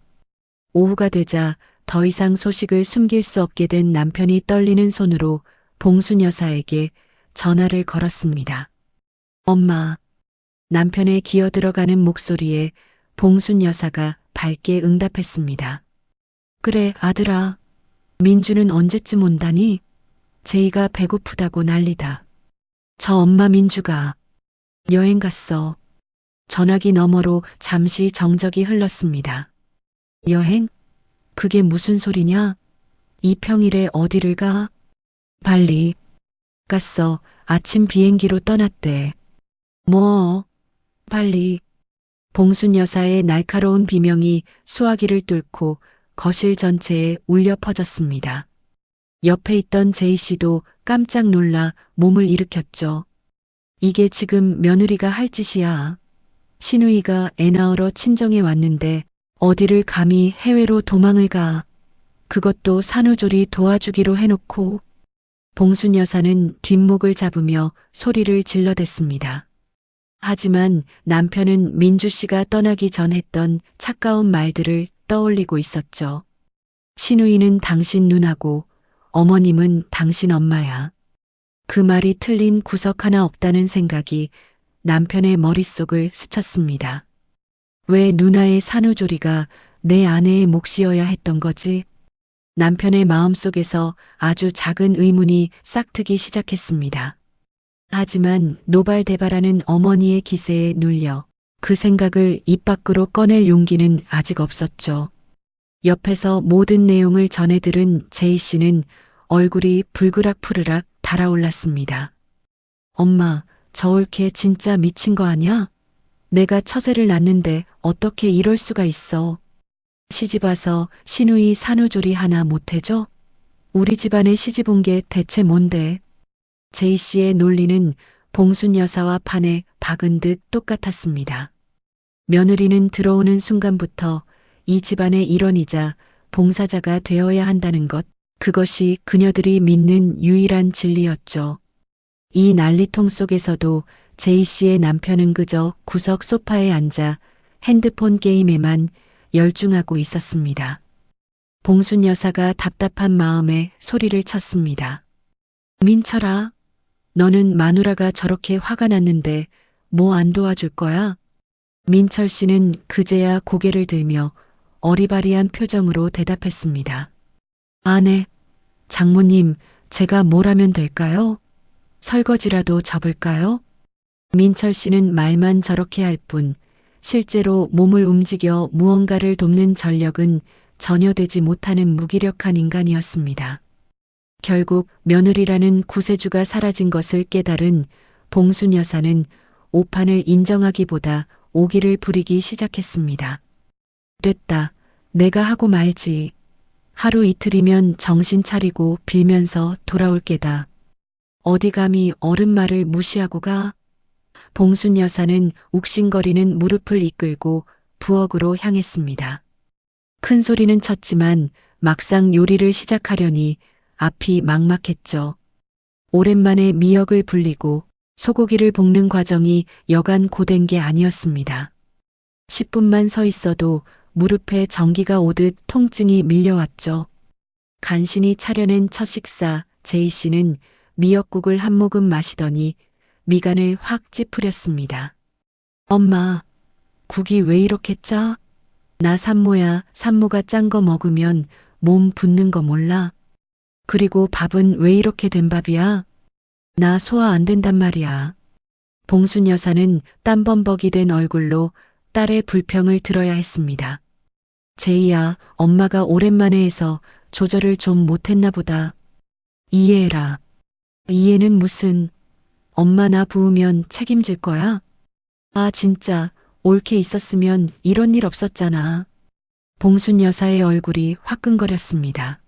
오후가 되자 더 이상 소식을 숨길 수 없게 된 남편이 떨리는 손으로 봉순 여사에게 전화를 걸었습니다. 엄마. 남편의 기어들어가는 목소리에 봉순 여사가 밝게 응답했습니다. 그래, 아들아. 민주는 언제쯤 온다니? 제이가 배고프다고 난리다. 저 엄마 민주가 여행 갔어. 전화기 너머로 잠시 정적이 흘렀습니다. 여행? 그게 무슨 소리냐? 이 평일에 어디를 가? 발리. 갔어. 아침 비행기로 떠났대. 뭐? 발리. 봉순 여사의 날카로운 비명이 수화기를 뚫고 거실 전체에 울려 퍼졌습니다. 옆에 있던 제이 씨도 깜짝 놀라 몸을 일으켰죠. 이게 지금 며느리가 할 짓이야. 시누이가 애 낳으러 친정에 왔는데 어디를 감히 해외로 도망을 가. 그것도 산후조리 도와주기로 해놓고. 봉순 여사는 뒷목을 잡으며 소리를 질러댔습니다. 하지만 남편은 민주 씨가 떠나기 전 했던 차가운 말들을 떠올리고 있었죠. 시누이는 당신 누나고 어머님은 당신 엄마야. 그 말이 틀린 구석 하나 없다는 생각이 남편의 머릿속을 스쳤습니다. 왜 누나의 산후조리가 내 아내의 몫이어야 했던 거지? 남편의 마음속에서 아주 작은 의문이 싹트기 시작했습니다. 하지만 노발대발하는 어머니의 기세에 눌려 그 생각을 입 밖으로 꺼낼 용기는 아직 없었죠. 옆에서 모든 내용을 전해 들은 제이 씨는 얼굴이 불그락푸르락 달아올랐습니다. 엄마, 저 올케 진짜 미친 거 아니야? 내가 처세를 낳는데 어떻게 이럴 수가 있어? 시집 와서 시누이 산후조리 하나 못 해줘? 우리 집안에 시집 온 게 대체 뭔데? 제이 씨의 논리는 봉순 여사와 판에 박은 듯 똑같았습니다. 며느리는 들어오는 순간부터 이 집안의 일원이자 봉사자가 되어야 한다는 것, 그것이 그녀들이 믿는 유일한 진리였죠. 이 난리통 속에서도 제이 씨의 남편은 그저 구석 소파에 앉아 핸드폰 게임에만 열중하고 있었습니다. 봉순 여사가 답답한 마음에 소리를 쳤습니다. 민철아, 너는 마누라가 저렇게 화가 났는데 뭐 안 도와줄 거야? 민철 씨는 그제야 고개를 들며 어리바리한 표정으로 대답했습니다. 아, 네. 장모님, 제가 뭘 하면 될까요? 설거지라도 접을까요? 민철 씨는 말만 저렇게 할 뿐, 실제로 몸을 움직여 무언가를 돕는 전력은 전혀 되지 못하는 무기력한 인간이었습니다. 결국 며느리라는 구세주가 사라진 것을 깨달은 봉순 여사는 오판을 인정하기보다 오기를 부리기 시작했습니다. 됐다. 내가 하고 말지. 하루 이틀이면 정신 차리고 빌면서 돌아올 게다. 어디 감히 어른 말을 무시하고 가? 봉순 여사는 욱신거리는 무릎을 이끌고 부엌으로 향했습니다. 큰 소리는 쳤지만 막상 요리를 시작하려니 앞이 막막했죠. 오랜만에 미역을 불리고 소고기를 볶는 과정이 여간 고된 게 아니었습니다. 10분만 서 있어도 무릎에 전기가 오듯 통증이 밀려왔죠. 간신히 차려낸 첫 식사, 제이 씨는 미역국을 한 모금 마시더니 미간을 확 찌푸렸습니다. 엄마, 국이 왜 이렇게 짜? 나 산모야. 산모가 짠 거 먹으면 몸 붓는 거 몰라? 그리고 밥은 왜 이렇게 된 밥이야? 나 소화 안 된단 말이야. 봉순 여사는 땀범벅이 된 얼굴로 딸의 불평을 들어야 했습니다. 제이야, 엄마가 오랜만에 해서 조절을 좀 못했나 보다. 이해해라. 이해는 무슨. 엄마 나 부으면 책임질 거야? 아, 진짜 옳게 있었으면 이런 일 없었잖아. 봉순 여사의 얼굴이 화끈거렸습니다.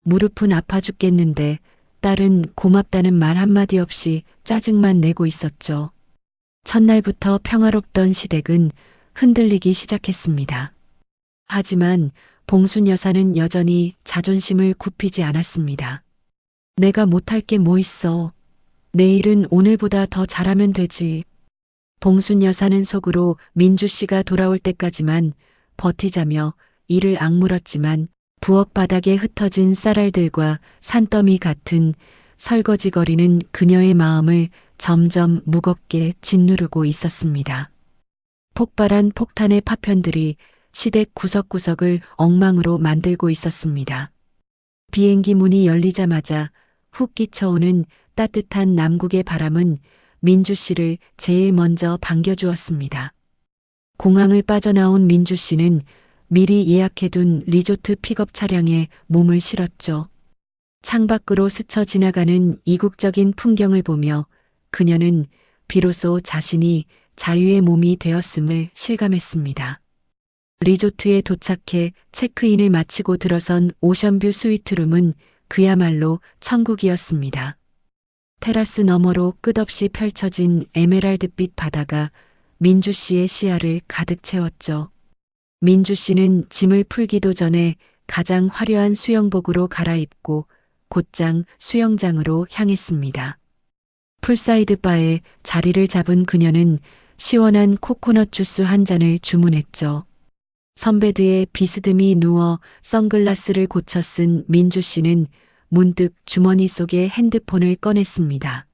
무릎은 아파 죽겠는데 딸은 고맙다는 말 한마디 없이 짜증만 내고 있었죠. 첫날부터 평화롭던 시댁은 흔들리기 시작했습니다. 하지만 봉순 여사는 여전히 자존심을 굽히지 않았습니다. 내가 못할 게 뭐 있어. 내일은 오늘보다 더 잘하면 되지. 봉순 여사는 속으로 민주 씨가 돌아올 때까지만 버티자며 이를 악물었지만 부엌 바닥에 흩어진 쌀알들과 산더미 같은 설거지거리는 그녀의 마음을 점점 무겁게 짓누르고 있었습니다. 폭발한 폭탄의 파편들이 시댁 구석구석을 엉망으로 만들고 있었습니다. 비행기 문이 열리자마자 훅 끼쳐오는 따뜻한 남국의 바람은 민주 씨를 제일 먼저 반겨주었습니다. 공항을 빠져나온 민주 씨는 미리 예약해둔 리조트 픽업 차량에 몸을 실었죠. 창밖으로 스쳐 지나가는 이국적인 풍경을 보며 그녀는 비로소 자신이 자유의 몸이 되었음을 실감했습니다. 리조트에 도착해 체크인을 마치고 들어선 오션뷰 스위트룸은 그야말로 천국이었습니다. 테라스 너머로 끝없이 펼쳐진 에메랄드빛 바다가 민주 씨의 시야를 가득 채웠죠. 민주 씨는 짐을 풀기도 전에 가장 화려한 수영복으로 갈아입고 곧장 수영장으로 향했습니다. 풀사이드 바에 자리를 잡은 그녀는 시원한 코코넛 주스 한 잔을 주문했죠. 선베드에 비스듬히 누워 선글라스를 고쳐 쓴 민주 씨는 문득 주머니 속에 핸드폰을 꺼냈습니다.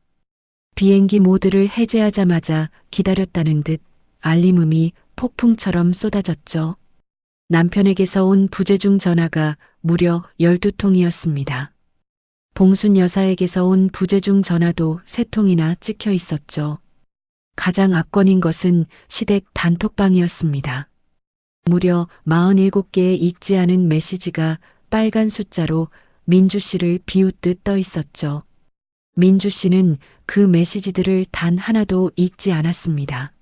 비행기 모드를 해제하자마자 기다렸다는 듯 알림음이 폭풍처럼 쏟아졌죠. 남편에게서 온 부재중 전화가 무려 12통이었습니다. 봉순 여사에게서 온 부재중 전화도 3통이나 찍혀 있었죠. 가장 압권인 것은 시댁 단톡방이었습니다. 무려 47개의 읽지 않은 메시지가 빨간 숫자로 민주 씨를 비웃듯 떠 있었죠. 민주 씨는 그 메시지들을 단 하나도 읽지 않았습니다.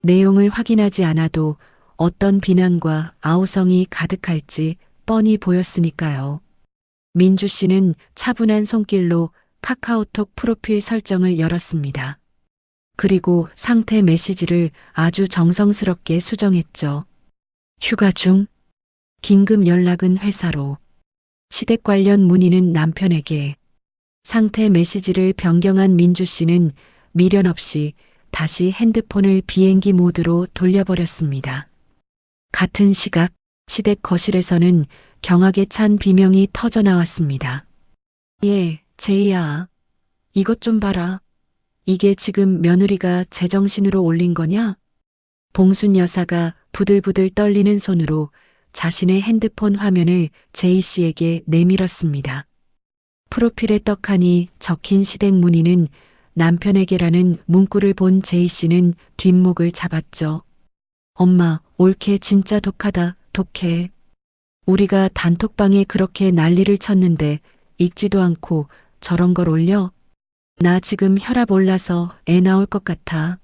내용을 확인하지 않아도 어떤 비난과 아우성이 가득할지 뻔히 보였으니까요. 민주 씨는 차분한 손길로 카카오톡 프로필 설정을 열었습니다. 그리고 상태 메시지를 아주 정성스럽게 수정했죠. 휴가 중. 긴급 연락은 회사로. 시댁 관련 문의는 남편에게. 상태 메시지를 변경한 민주 씨는 미련 없이 다시 핸드폰을 비행기 모드로 돌려버렸습니다. 같은 시각 시댁 거실에서는 경악에 찬 비명이 터져 나왔습니다. 예, 제이야. 이것 좀 봐라. 이게 지금 며느리가 제정신으로 올린 거냐? 봉순 여사가 부들부들 떨리는 손으로 자신의 핸드폰 화면을 제이 씨에게 내밀었습니다. 프로필에 떡하니 적힌 시댁 문의는 남편에게라는 문구를 본 제이 씨는 뒷목을 잡았죠. 엄마, 올케 진짜 독하다, 독해. 우리가 단톡방에 그렇게 난리를 쳤는데 읽지도 않고 저런 걸 올려? 나 지금 혈압 올라서 애 나올 것 같아.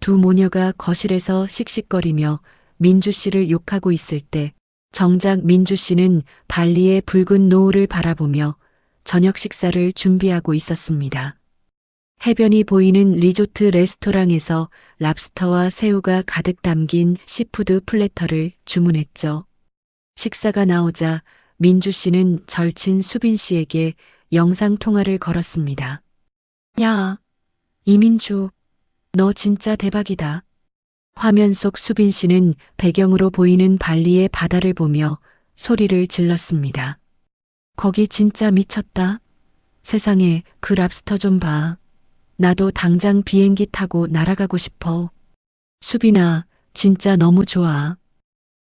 두 모녀가 거실에서 씩씩거리며 민주 씨를 욕하고 있을 때 정작 민주 씨는 발리의 붉은 노을을 바라보며 저녁 식사를 준비하고 있었습니다. 해변이 보이는 리조트 레스토랑에서 랍스터와 새우가 가득 담긴 시푸드 플래터를 주문했죠. 식사가 나오자 민주 씨는 절친 수빈 씨에게 영상 통화를 걸었습니다. 야, 이민주, 너 진짜 대박이다. 화면 속 수빈 씨는 배경으로 보이는 발리의 바다를 보며 소리를 질렀습니다. 거기 진짜 미쳤다. 세상에 그 랍스터 좀 봐. 나도 당장 비행기 타고 날아가고 싶어. 수빈아, 진짜 너무 좋아.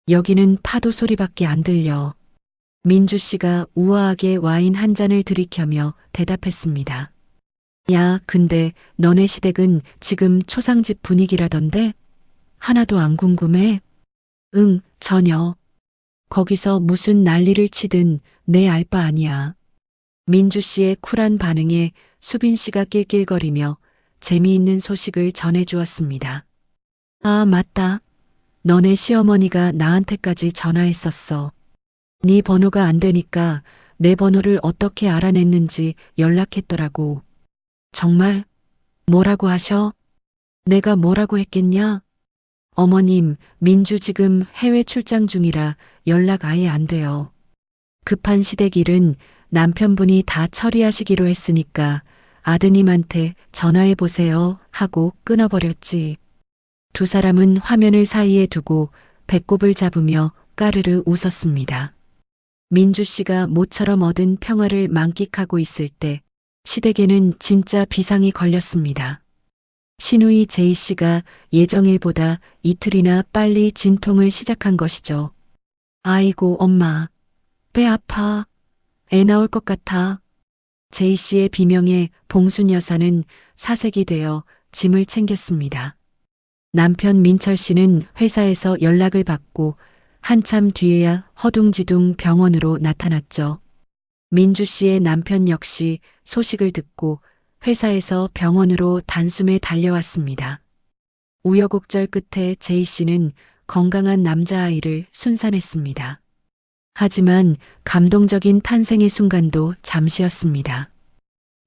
여기는 파도 소리밖에 안 들려. 민주 씨가 우아하게 와인 한 잔을 들이켜며 대답했습니다. 야, 근데 너네 시댁은 지금 초상집 분위기라던데? 하나도 안 궁금해? 응, 전혀. 거기서 무슨 난리를 치든 내 알 바 아니야. 민주 씨의 쿨한 반응에 수빈 씨가 낄낄거리며 재미있는 소식을 전해주었습니다. 아, 맞다. 너네 시어머니가 나한테까지 전화했었어. 네 번호가 안 되니까 내 번호를 어떻게 알아냈는지 연락했더라고. 정말? 뭐라고 하셔? 내가 뭐라고 했겠냐? 어머님, 민주 지금 해외 출장 중이라 연락 아예 안 돼요. 급한 시댁 일은 남편분이 다 처리하시기로 했으니까 아드님한테 전화해 보세요 하고 끊어버렸지. 두 사람은 화면을 사이에 두고 배꼽을 잡으며 까르르 웃었습니다. 민주 씨가 모처럼 얻은 평화를 만끽하고 있을 때 시댁에는 진짜 비상이 걸렸습니다. 신우이 제이 씨가 예정일보다 이틀이나 빨리 진통을 시작한 것이죠. 아이고 엄마, 배 아파. 애 나올 것 같아. 제이 씨의 비명에 봉순 여사는 사색이 되어 짐을 챙겼습니다. 남편 민철 씨는 회사에서 연락을 받고 한참 뒤에야 허둥지둥 병원으로 나타났죠. 민주 씨의 남편 역시 소식을 듣고 회사에서 병원으로 단숨에 달려왔습니다. 우여곡절 끝에 제이 씨는 건강한 남자아이를 순산했습니다. 하지만 감동적인 탄생의 순간도 잠시였습니다.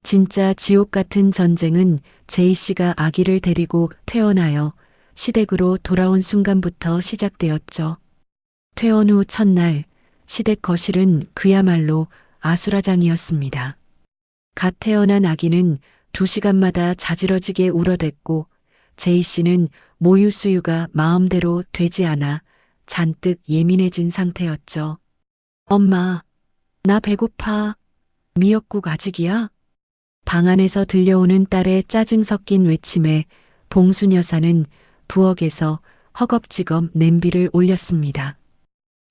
진짜 지옥 같은 전쟁은 제이 씨가 아기를 데리고 퇴원하여 시댁으로 돌아온 순간부터 시작되었죠. 퇴원 후 첫날 시댁 거실은 그야말로 아수라장이었습니다. 갓 태어난 아기는 2시간마다 자지러지게 울어댔고 제이 씨는 모유 수유가 마음대로 되지 않아 잔뜩 예민해진 상태였죠. 엄마, 나 배고파. 미역국 아직이야? 방 안에서 들려오는 딸의 짜증 섞인 외침에 봉순 여사는 부엌에서 허겁지겁 냄비를 올렸습니다.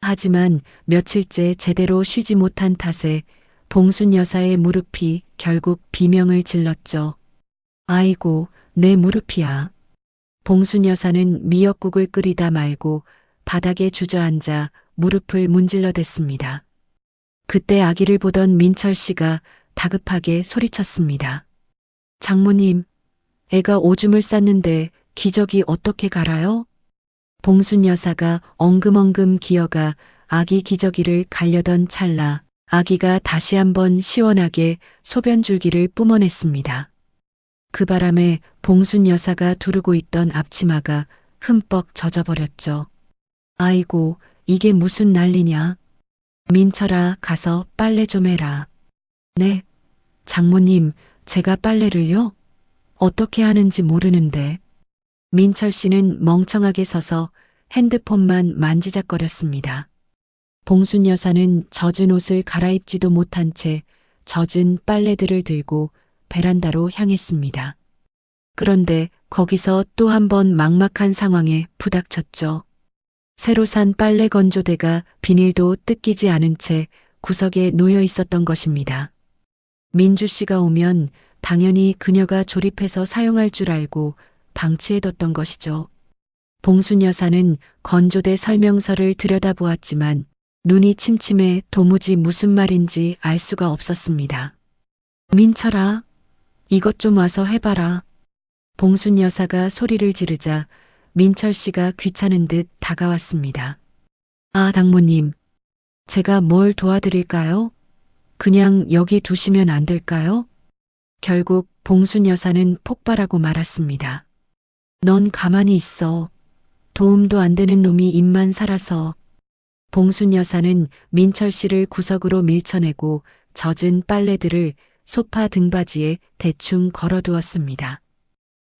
하지만 며칠째 제대로 쉬지 못한 탓에 봉순 여사의 무릎이 결국 비명을 질렀죠. 아이고, 내 무릎이야. 봉순 여사는 미역국을 끓이다 말고 바닥에 주저앉아 무릎을 문질러댔습니다. 그때 아기를 보던 민철 씨가 다급하게 소리쳤습니다. 장모님, 애가 오줌을 쌌는데 기저귀 어떻게 갈아요? 봉순 여사가 엉금엉금 기어가 아기 기저귀를 갈려던 찰나 아기가 다시 한번 시원하게 소변 줄기를 뿜어냈습니다. 그 바람에 봉순 여사가 두르고 있던 앞치마가 흠뻑 젖어버렸죠. 아이고, 이게 무슨 난리냐. 민철아, 가서 빨래 좀 해라. 네, 장모님, 제가 빨래를요? 어떻게 하는지 모르는데. 민철 씨는 멍청하게 서서 핸드폰만 만지작거렸습니다. 봉순 여사는 젖은 옷을 갈아입지도 못한 채 젖은 빨래들을 들고 베란다로 향했습니다. 그런데 거기서 또 한 번 막막한 상황에 부닥쳤죠. 새로 산 빨래 건조대가 비닐도 뜯기지 않은 채 구석에 놓여 있었던 것입니다. 민주 씨가 오면 당연히 그녀가 조립해서 사용할 줄 알고 방치해뒀던 것이죠. 봉순 여사는 건조대 설명서를 들여다보았지만 눈이 침침해 도무지 무슨 말인지 알 수가 없었습니다. 민철아, 이것 좀 와서 해봐라. 봉순 여사가 소리를 지르자 민철 씨가 귀찮은 듯 다가왔습니다. 아, 장모님, 제가 뭘 도와드릴까요? 그냥 여기 두시면 안 될까요? 결국 봉순 여사는 폭발하고 말았습니다. 넌 가만히 있어. 도움도 안 되는 놈이 입만 살아서. 봉순 여사는 민철 씨를 구석으로 밀쳐내고 젖은 빨래들을 소파 등받이에 대충 걸어두었습니다.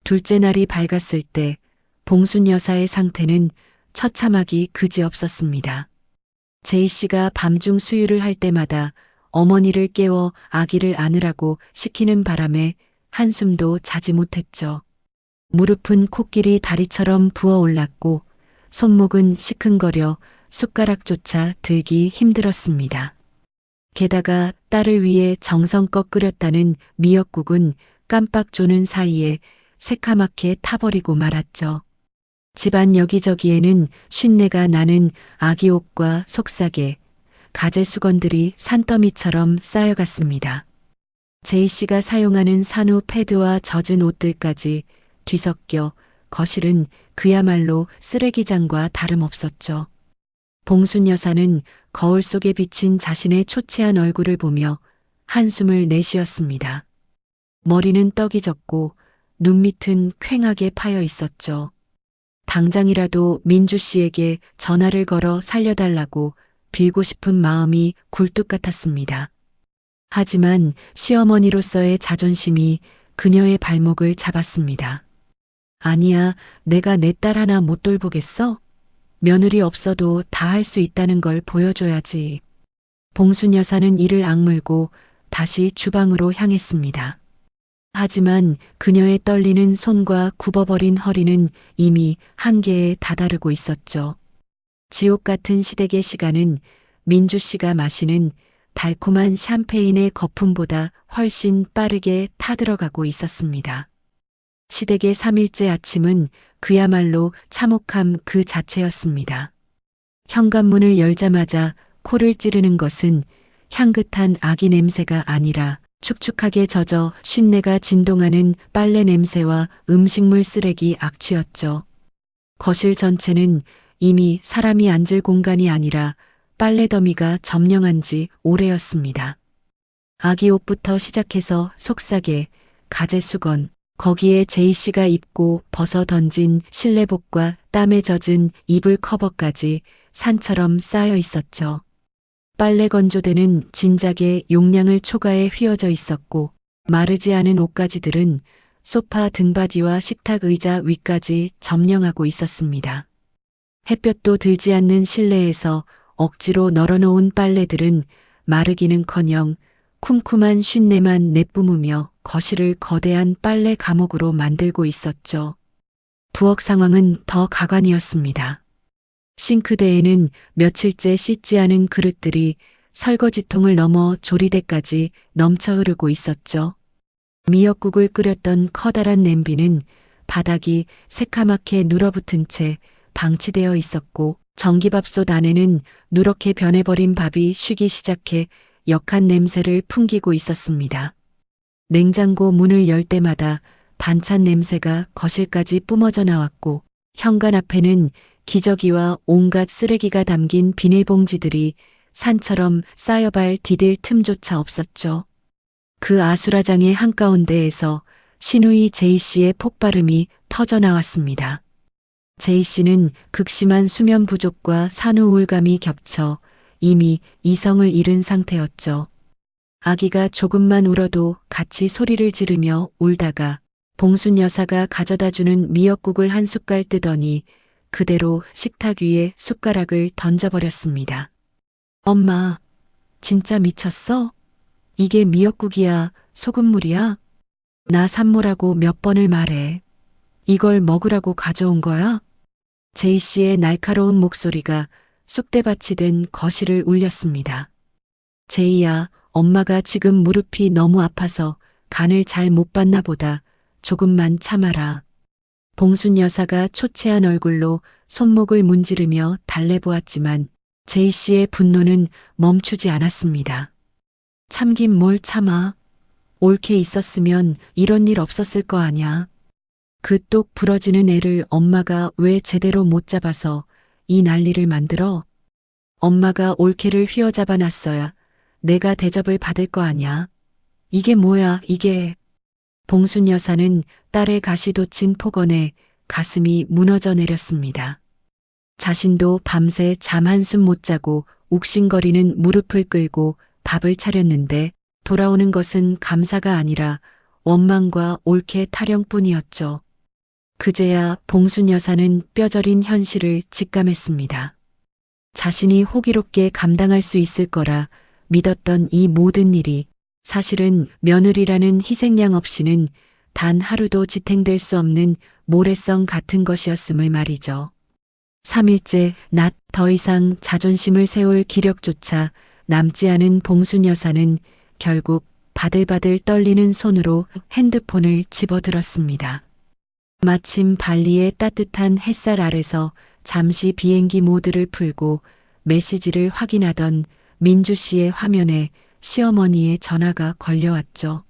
둘째 날이 밝았을 때 봉순 여사의 상태는 처참하기 그지없었습니다. 제이 씨가 밤중 수유를 할 때마다 어머니를 깨워 아기를 안으라고 시키는 바람에 한숨도 자지 못했죠. 무릎은 코끼리 다리처럼 부어올랐고 손목은 시큰거려 숟가락조차 들기 힘들었습니다. 게다가 딸을 위해 정성껏 끓였다는 미역국은 깜빡 조는 사이에 새카맣게 타버리고 말았죠. 집안 여기저기에는 쉰내가 나는 아기 옷과 속삭에 가재 수건들이 산더미처럼 쌓여갔습니다. 제이 씨가 사용하는 산후 패드와 젖은 옷들까지 뒤섞여 거실은 그야말로 쓰레기장과 다름없었죠. 봉순 여사는 거울 속에 비친 자신의 초췌한 얼굴을 보며 한숨을 내쉬었습니다. 머리는 떡이 졌고 눈밑은 퀭하게 파여 있었죠. 당장이라도 민주 씨에게 전화를 걸어 살려달라고 빌고 싶은 마음이 굴뚝 같았습니다. 하지만 시어머니로서의 자존심이 그녀의 발목을 잡았습니다. 아니야, 내가 내 딸 하나 못 돌보겠어? 며느리 없어도 다 할 수 있다는 걸 보여줘야지. 봉순 여사는 이를 악물고 다시 주방으로 향했습니다. 하지만 그녀의 떨리는 손과 굽어버린 허리는 이미 한계에 다다르고 있었죠. 지옥 같은 시댁의 시간은 민주 씨가 마시는 달콤한 샴페인의 거품보다 훨씬 빠르게 타들어가고 있었습니다. 시댁의 3일째 아침은 그야말로 참혹함 그 자체였습니다. 현관문을 열자마자 코를 찌르는 것은 향긋한 아기 냄새가 아니라 축축하게 젖어 쉰내가 진동하는 빨래 냄새와 음식물 쓰레기 악취였죠. 거실 전체는 이미 사람이 앉을 공간이 아니라 빨래 더미가 점령한 지 오래였습니다. 아기 옷부터 시작해서 속삭에, 가재 수건, 거기에 제이 씨가 입고 벗어 던진 실내복과 땀에 젖은 이불 커버까지 산처럼 쌓여 있었죠. 빨래 건조대는 진작에 용량을 초과해 휘어져 있었고 마르지 않은 옷가지들은 소파 등받이와 식탁 의자 위까지 점령하고 있었습니다. 햇볕도 들지 않는 실내에서 억지로 널어놓은 빨래들은 마르기는커녕 쿰쿰한 쉰내만 내뿜으며 거실을 거대한 빨래 감옥으로 만들고 있었죠. 부엌 상황은 더 가관이었습니다. 싱크대에는 며칠째 씻지 않은 그릇들이 설거지통을 넘어 조리대까지 넘쳐 흐르고 있었죠. 미역국을 끓였던 커다란 냄비는 바닥이 새카맣게 눌어붙은 채 방치되어 있었고 전기밥솥 안에는 누렇게 변해버린 밥이 쉬기 시작해 역한 냄새를 풍기고 있었습니다. 냉장고 문을 열 때마다 반찬 냄새가 거실까지 뿜어져 나왔고 현관 앞에는 기저귀와 온갖 쓰레기가 담긴 비닐봉지들이 산처럼 쌓여발 디딜 틈조차 없었죠. 그 아수라장의 한가운데에서 신우이 제이 씨의 폭발음이 터져 나왔습니다. 제이 씨는 극심한 수면 부족과 산후 우울감이 겹쳐 이미 이성을 잃은 상태였죠. 아기가 조금만 울어도 같이 소리를 지르며 울다가 봉순 여사가 가져다 주는 미역국을 한 숟갈 뜨더니 그대로 식탁 위에 숟가락을 던져버렸습니다. 엄마, 진짜 미쳤어? 이게 미역국이야, 소금물이야? 나 산모라고 몇 번을 말해. 이걸 먹으라고 가져온 거야? 제이 씨의 날카로운 목소리가 쑥대밭이 된 거실을 울렸습니다. 제이야, 엄마가 지금 무릎이 너무 아파서 간을 잘 못 봤나 보다. 조금만 참아라. 봉순 여사가 초췌한 얼굴로 손목을 문지르며 달래보았지만 제이 씨의 분노는 멈추지 않았습니다. 참긴 뭘 참아. 옳게 있었으면 이런 일 없었을 거 아냐. 그 똑 부러지는 애를 엄마가 왜 제대로 못 잡아서 이 난리를 만들어? 엄마가 올케를 휘어잡아 놨어야 내가 대접을 받을 거 아냐. 이게 뭐야, 이게. 봉순 여사는 딸의 가시돋친 폭언에 가슴이 무너져 내렸습니다. 자신도 밤새 잠 한숨 못 자고 욱신거리는 무릎을 꿇고 밥을 차렸는데 돌아오는 것은 감사가 아니라 원망과 올케 타령뿐이었죠. 그제야 봉순 여사는 뼈저린 현실을 직감했습니다. 자신이 호기롭게 감당할 수 있을 거라 믿었던 이 모든 일이 사실은 며느리라는 희생양 없이는 단 하루도 지탱될 수 없는 모래성 같은 것이었음을 말이죠. 3일째 낮 더 이상 자존심을 세울 기력조차 남지 않은 봉순 여사는 결국 바들바들 떨리는 손으로 핸드폰을 집어들었습니다. 마침 발리의 따뜻한 햇살 아래서 잠시 비행기 모드를 풀고 메시지를 확인하던 민주 씨의 화면에 시어머니의 전화가 걸려왔죠.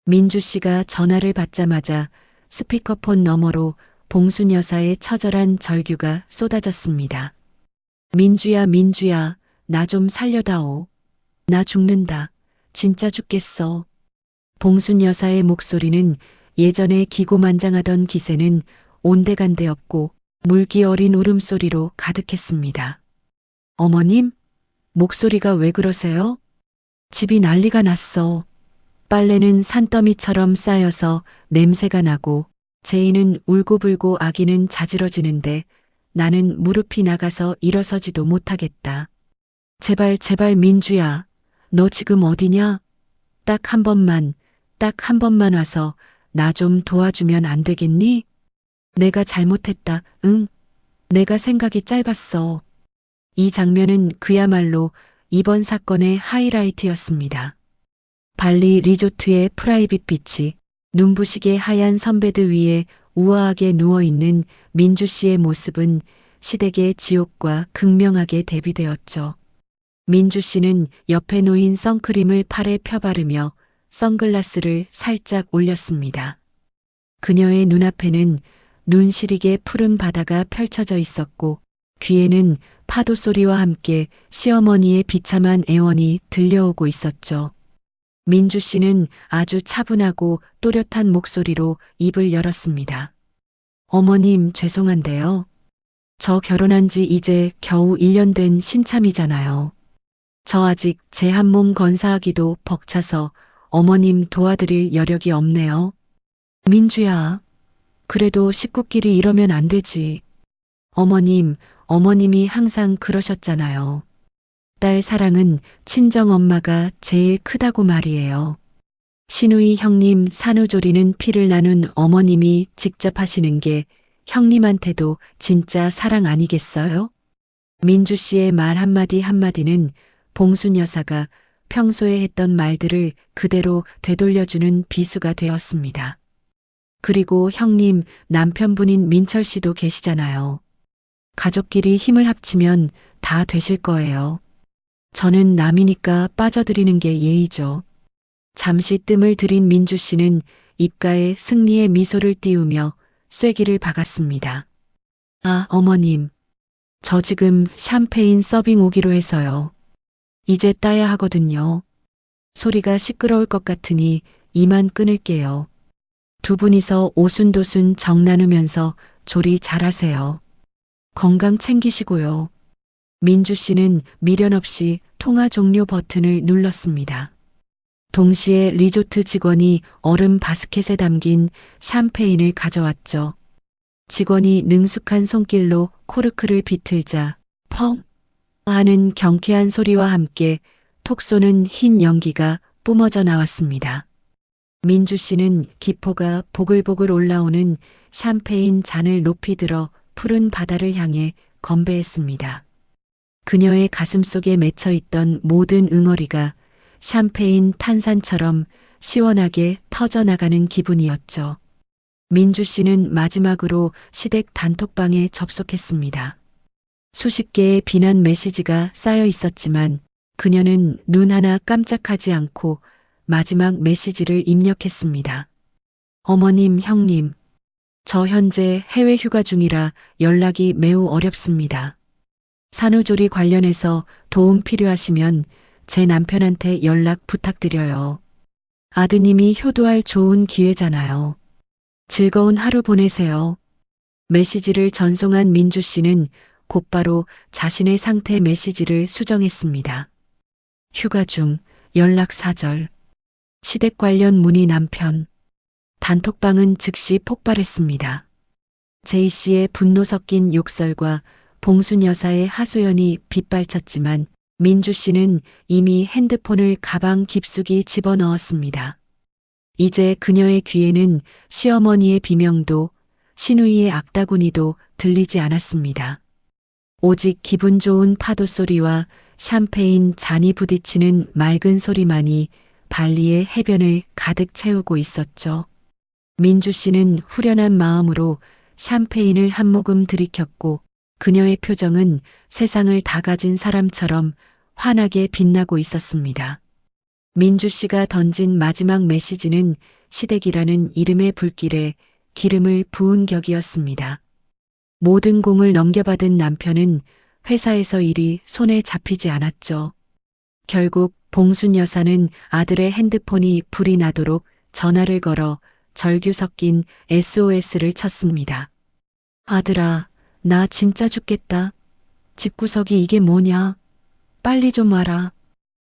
민주 씨가 전화를 받자마자 스피커폰 너머로 봉순 여사의 처절한 절규가 쏟아졌습니다. 민주야, 민주야, 나 좀 살려다오. 나 죽는다. 진짜 죽겠어. 봉순 여사의 목소리는 예전에 기고만장하던 기세는 온데간데 없고 물기 어린 울음소리로 가득했습니다. 어머님? 목소리가 왜 그러세요? 집이 난리가 났어. 빨래는 산더미처럼 쌓여서 냄새가 나고 제이는 울고불고 아기는 자지러지는데 나는 무릎이 나가서 일어서지도 못하겠다. 제발 제발 민주야. 너 지금 어디냐? 딱 한 번만 와서 나 좀 도와주면 안 되겠니? 내가 잘못했다. 응. 내가 생각이 짧았어. 이 장면은 그야말로 이번 사건의 하이라이트였습니다. 발리 리조트의 프라이빗 비치, 눈부시게 하얀 선베드 위에 우아하게 누워있는 민주 씨의 모습은 시댁의 지옥과 극명하게 대비되었죠. 민주 씨는 옆에 놓인 선크림을 팔에 펴바르며 선글라스를 살짝 올렸습니다. 그녀의 눈앞에는 눈 시리게 푸른 바다가 펼쳐져 있었고 귀에는 파도 소리와 함께 시어머니의 비참한 애원이 들려오고 있었죠. 민주 씨는 아주 차분하고 또렷한 목소리로 입을 열었습니다. 어머님, 죄송한데요. 저 결혼한 지 이제 겨우 1년 된 신참이잖아요. 저 아직 제 한 몸 건사하기도 벅차서 어머님 도와드릴 여력이 없네요. 민주야, 그래도 식구끼리 이러면 안 되지. 어머님이 항상 그러셨잖아요. 딸 사랑은 친정엄마가 제일 크다고 말이에요. 신우이 형님 산후조리는 피를 나눈 어머님이 직접 하시는 게 형님한테도 진짜 사랑 아니겠어요? 민주 씨의 말 한마디 한마디는 봉순 여사가 평소에 했던 말들을 그대로 되돌려주는 비수가 되었습니다. 그리고 형님 남편분인 민철 씨도 계시잖아요. 가족끼리 힘을 합치면 다 되실 거예요. 저는 남이니까 빠져드리는 게 예의죠. 잠시 뜸을 들인 민주 씨는 입가에 승리의 미소를 띄우며 쐐기를 박았습니다. 아, 어머님. 저 지금 샴페인 서빙 오기로 해서요. 이제 따야 하거든요. 소리가 시끄러울 것 같으니 이만 끊을게요. 두 분이서 오순도순 정 나누면서 조리 잘하세요. 건강 챙기시고요. 민주 씨는 미련 없이 통화 종료 버튼을 눌렀습니다. 동시에 리조트 직원이 얼음 바스켓에 담긴 샴페인을 가져왔죠. 직원이 능숙한 손길로 코르크를 비틀자 펑 하는 경쾌한 소리와 함께 톡 쏘는 흰 연기가 뿜어져 나왔습니다. 민주 씨는 기포가 보글보글 올라오는 샴페인 잔을 높이 들어 푸른 바다를 향해 건배했습니다. 그녀의 가슴 속에 맺혀 있던 모든 응어리가 샴페인 탄산처럼 시원하게 터져나가는 기분이었죠. 민주 씨는 마지막으로 시댁 단톡방에 접속했습니다. 수십 개의 비난 메시지가 쌓여 있었지만 그녀는 눈 하나 깜짝하지 않고 마지막 메시지를 입력했습니다. 어머님, 형님, 저 현재 해외 휴가 중이라 연락이 매우 어렵습니다. 산후조리 관련해서 도움 필요하시면 제 남편한테 연락 부탁드려요. 아드님이 효도할 좋은 기회잖아요. 즐거운 하루 보내세요. 메시지를 전송한 민주 씨는 곧바로 자신의 상태 메시지를 수정했습니다. 휴가 중, 연락 사절. 시댁 관련 문의 남편. 단톡방은 즉시 폭발했습니다. 제이 씨의 분노 섞인 욕설과 봉순 여사의 하소연이 빗발쳤지만 민주 씨는 이미 핸드폰을 가방 깊숙이 집어넣었습니다. 이제 그녀의 귀에는 시어머니의 비명도 시누이의 악다구니도 들리지 않았습니다. 오직 기분 좋은 파도 소리와 샴페인 잔이 부딪히는 맑은 소리만이 발리의 해변을 가득 채우고 있었죠. 민주 씨는 후련한 마음으로 샴페인을 한 모금 들이켰고 그녀의 표정은 세상을 다 가진 사람처럼 환하게 빛나고 있었습니다. 민주 씨가 던진 마지막 메시지는 시댁이라는 이름의 불길에 기름을 부은 격이었습니다. 모든 공을 넘겨받은 남편은 회사에서 일이 손에 잡히지 않았죠. 결국 봉순 여사는 아들의 핸드폰이 불이 나도록 전화를 걸어 절규 섞인 SOS를 쳤습니다. 아들아, 나 진짜 죽겠다. 집구석이 이게 뭐냐? 빨리 좀 와라.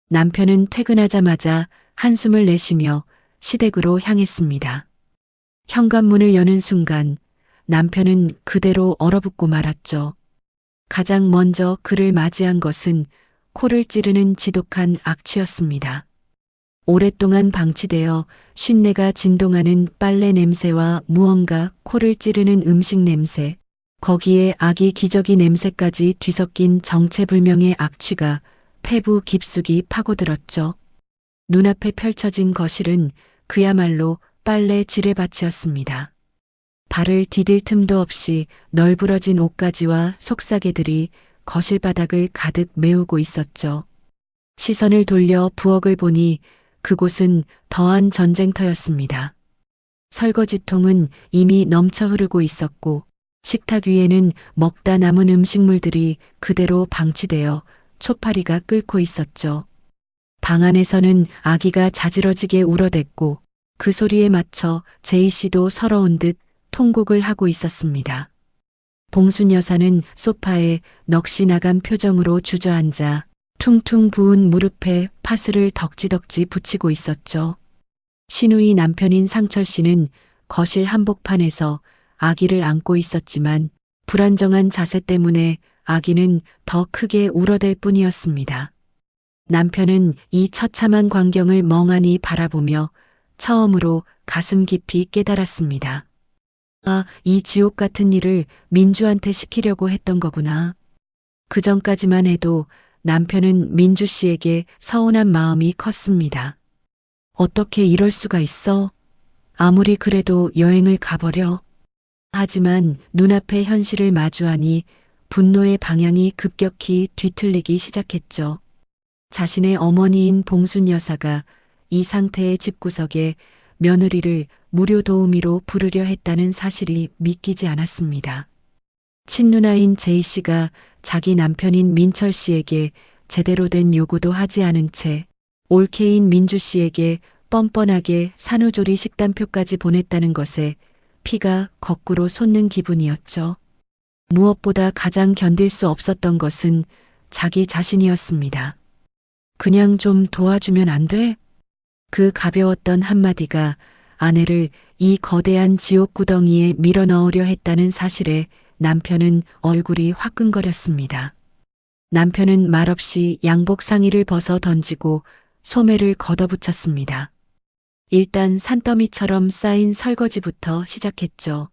남편은 퇴근하자마자 한숨을 내쉬며 시댁으로 향했습니다. 현관문을 여는 순간 남편은 그대로 얼어붙고 말았죠. 가장 먼저 그를 맞이한 것은 코를 찌르는 지독한 악취였습니다. 오랫동안 방치되어 쉰내가 진동하는 빨래 냄새와 무언가 코를 찌르는 음식 냄새, 거기에 아기 기저귀 냄새까지 뒤섞인 정체불명의 악취가 폐부 깊숙이 파고들었죠. 눈앞에 펼쳐진 거실은 그야말로 빨래 지뢰밭이었습니다. 발을 디딜 틈도 없이 널브러진 옷가지와 속사계들이 거실 바닥을 가득 메우고 있었죠. 시선을 돌려 부엌을 보니 그곳은 더한 전쟁터였습니다. 설거지통은 이미 넘쳐 흐르고 있었고 식탁 위에는 먹다 남은 음식물들이 그대로 방치되어 초파리가 끓고 있었죠. 방 안에서는 아기가 자지러지게 울어댔고 그 소리에 맞춰 제이 씨도 서러운 듯 통곡을 하고 있었습니다. 봉순 여사는 소파에 넋이 나간 표정으로 주저앉아 퉁퉁 부은 무릎에 파스를 덕지덕지 붙이고 있었죠. 시누이 남편인 상철 씨는 거실 한복판에서 아기를 안고 있었지만 불안정한 자세 때문에 아기는 더 크게 울어댈 뿐이었습니다. 남편은 이 처참한 광경을 멍하니 바라보며 처음으로 가슴 깊이 깨달았습니다. 아, 이 지옥 같은 일을 민주한테 시키려고 했던 거구나. 그 전까지만 해도 남편은 민주 씨에게 서운한 마음이 컸습니다. 어떻게 이럴 수가 있어? 아무리 그래도 여행을 가버려. 하지만 눈앞의 현실을 마주하니 분노의 방향이 급격히 뒤틀리기 시작했죠. 자신의 어머니인 봉순 여사가 이 상태의 집구석에 며느리를 무료 도우미로 부르려 했다는 사실이 믿기지 않았습니다. 친누나인 제이 씨가 자기 남편인 민철 씨에게 제대로 된 요구도 하지 않은 채 올케인 민주 씨에게 뻔뻔하게 산후조리 식단표까지 보냈다는 것에 피가 거꾸로 솟는 기분이었죠. 무엇보다 가장 견딜 수 없었던 것은 자기 자신이었습니다. 그냥 좀 도와주면 안 돼? 그 가벼웠던 한마디가 아내를 이 거대한 지옥 구덩이에 밀어넣으려 했다는 사실에 남편은 얼굴이 화끈거렸습니다. 남편은 말없이 양복 상의를 벗어 던지고 소매를 걷어붙였습니다. 일단 산더미처럼 쌓인 설거지부터 시작했죠.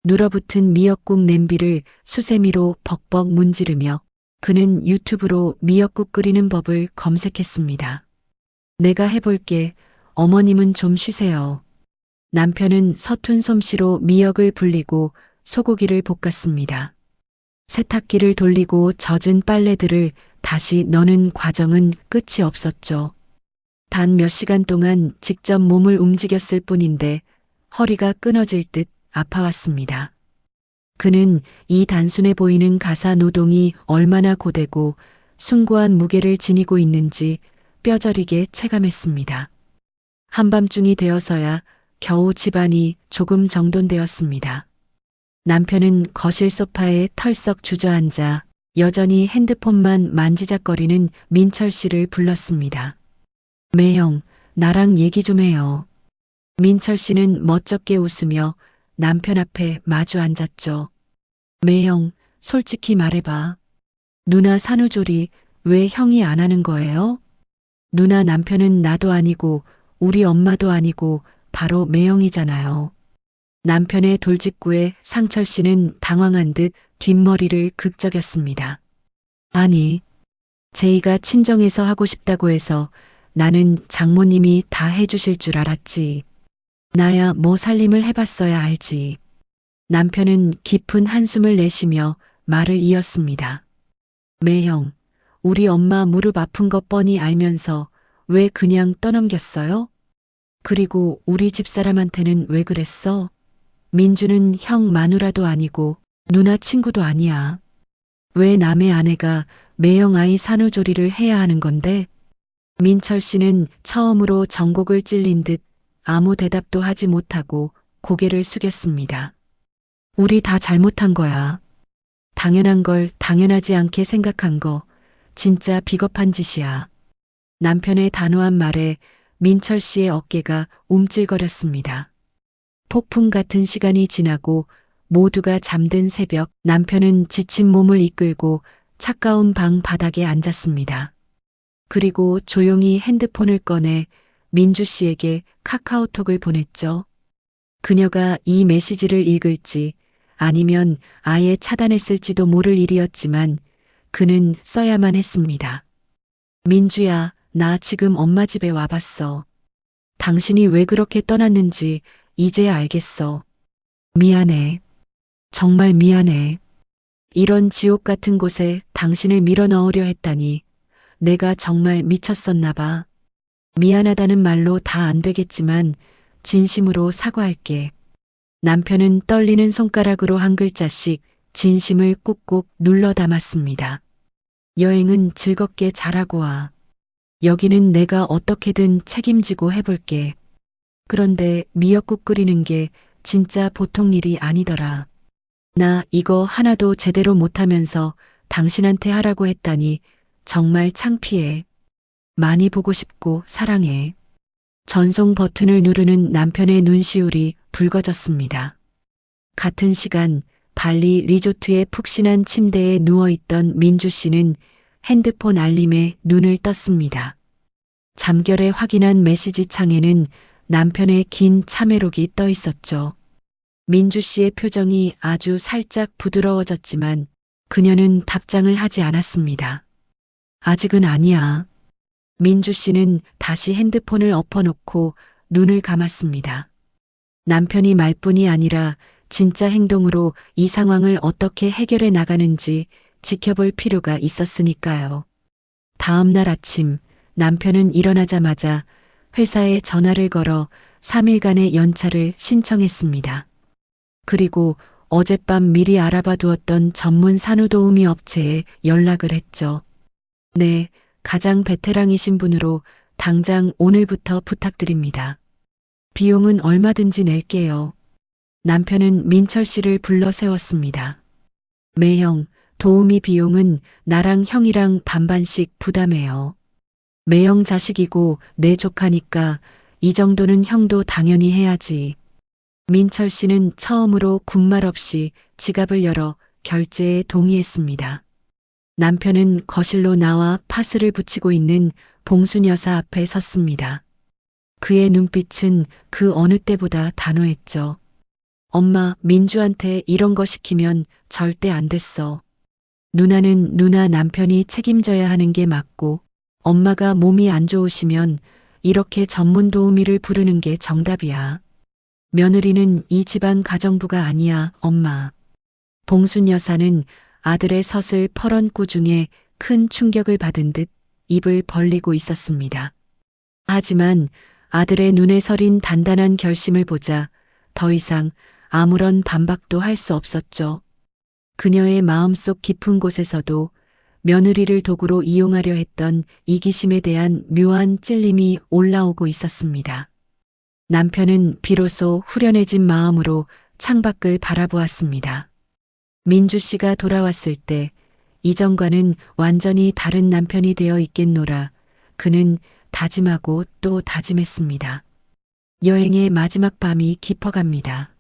눌어붙은 미역국 냄비를 수세미로 벅벅 문지르며 그는 유튜브로 미역국 끓이는 법을 검색했습니다. 내가 해볼게. 어머님은 좀 쉬세요. 남편은 서툰 솜씨로 미역을 불리고 소고기를 볶았습니다. 세탁기를 돌리고 젖은 빨래들을 다시 넣는 과정은 끝이 없었죠. 단 몇 시간 동안 직접 몸을 움직였을 뿐인데 허리가 끊어질 듯 아파왔습니다. 그는 이 단순해 보이는 가사 노동이 얼마나 고되고 숭고한 무게를 지니고 있는지 뼈저리게 체감했습니다. 한밤중이 되어서야 겨우 집안이 조금 정돈되었습니다. 남편은 거실 소파에 털썩 주저앉아 여전히 핸드폰만 만지작거리는 민철 씨를 불렀습니다. 매형, 나랑 얘기 좀 해요. 민철 씨는 멋쩍게 웃으며 남편 앞에 마주 앉았죠. 매형, 솔직히 말해봐. 누나 산후조리 왜 형이 안 하는 거예요? 누나 남편은 나도 아니고 우리 엄마도 아니고 바로 매형이잖아요. 남편의 돌직구에 상철 씨는 당황한 듯 뒷머리를 극적였습니다. 아니, 제이가 친정에서 하고 싶다고 해서 나는 장모님이 다 해주실 줄 알았지. 나야 뭐 살림을 해봤어야 알지. 남편은 깊은 한숨을 내쉬며 말을 이었습니다. 매형, 우리 엄마 무릎 아픈 거 뻔히 알면서 왜 그냥 떠넘겼어요? 그리고 우리 집사람한테는 왜 그랬어? 민주는 형 마누라도 아니고 누나 친구도 아니야. 왜 남의 아내가 매형 아이 산후조리를 해야 하는 건데? 민철 씨는 처음으로 전곡을 찔린 듯 아무 대답도 하지 못하고 고개를 숙였습니다. 우리 다 잘못한 거야. 당연한 걸 당연하지 않게 생각한 거 진짜 비겁한 짓이야. 남편의 단호한 말에 민철 씨의 어깨가 움찔거렸습니다. 폭풍 같은 시간이 지나고 모두가 잠든 새벽, 남편은 지친 몸을 이끌고 차가운 방 바닥에 앉았습니다. 그리고 조용히 핸드폰을 꺼내 민주 씨에게 카카오톡을 보냈죠. 그녀가 이 메시지를 읽을지 아니면 아예 차단했을지도 모를 일이었지만 그는 써야만 했습니다. 민주야, 나 지금 엄마 집에 와봤어. 당신이 왜 그렇게 떠났는지 이제야 알겠어. 미안해. 정말 미안해. 이런 지옥 같은 곳에 당신을 밀어넣으려 했다니 내가 정말 미쳤었나 봐. 미안하다는 말로 다 안 되겠지만 진심으로 사과할게. 남편은 떨리는 손가락으로 한 글자씩 진심을 꾹꾹 눌러 담았습니다. 여행은 즐겁게 잘하고 와. 여기는 내가 어떻게든 책임지고 해볼게. 그런데 미역국 끓이는 게 진짜 보통 일이 아니더라. 나 이거 하나도 제대로 못하면서 당신한테 하라고 했다니 정말 창피해. 많이 보고 싶고 사랑해. 전송 버튼을 누르는 남편의 눈시울이 붉어졌습니다. 같은 시간 발리 리조트의 푹신한 침대에 누워있던 민주 씨는 핸드폰 알림에 눈을 떴습니다. 잠결에 확인한 메시지 창에는 남편의 긴 참회록이 떠 있었죠. 민주 씨의 표정이 아주 살짝 부드러워졌지만 그녀는 답장을 하지 않았습니다. 아직은 아니야. 민주 씨는 다시 핸드폰을 엎어놓고 눈을 감았습니다. 남편이 말뿐이 아니라 진짜 행동으로 이 상황을 어떻게 해결해 나가는지 지켜볼 필요가 있었으니까요. 다음 날 아침 남편은 일어나자마자 회사에 전화를 걸어 3일간의 연차를 신청했습니다. 그리고 어젯밤 미리 알아봐 두었던 전문 산후도우미 업체에 연락을 했죠. 네, 가장 베테랑이신 분으로 당장 오늘부터 부탁드립니다. 비용은 얼마든지 낼게요. 남편은 민철 씨를 불러 세웠습니다. 매형, 도우미 비용은 나랑 형이랑 반반씩 부담해요. 매형 자식이고 내 조카니까 이 정도는 형도 당연히 해야지. 민철 씨는 처음으로 군말 없이 지갑을 열어 결제에 동의했습니다. 남편은 거실로 나와 파스를 붙이고 있는 봉순 여사 앞에 섰습니다. 그의 눈빛은 그 어느 때보다 단호했죠. 엄마, 민주한테 이런 거 시키면 절대 안 됐어. 누나는 누나 남편이 책임져야 하는 게 맞고, 엄마가 몸이 안 좋으시면 이렇게 전문 도우미를 부르는 게 정답이야. 며느리는 이 집안 가정부가 아니야, 엄마. 봉순 여사는 아들의 서슬 퍼런꾸 중에 큰 충격을 받은 듯 입을 벌리고 있었습니다. 하지만 아들의 눈에 서린 단단한 결심을 보자 더 이상 아무런 반박도 할 수 없었죠. 그녀의 마음속 깊은 곳에서도 며느리를 도구로 이용하려 했던 이기심에 대한 묘한 찔림이 올라오고 있었습니다. 남편은 비로소 후련해진 마음으로 창밖을 바라보았습니다. 민주 씨가 돌아왔을 때 이전과는 완전히 다른 남편이 되어 있겠노라. 그는 다짐하고 또 다짐했습니다. 여행의 마지막 밤이 깊어갑니다.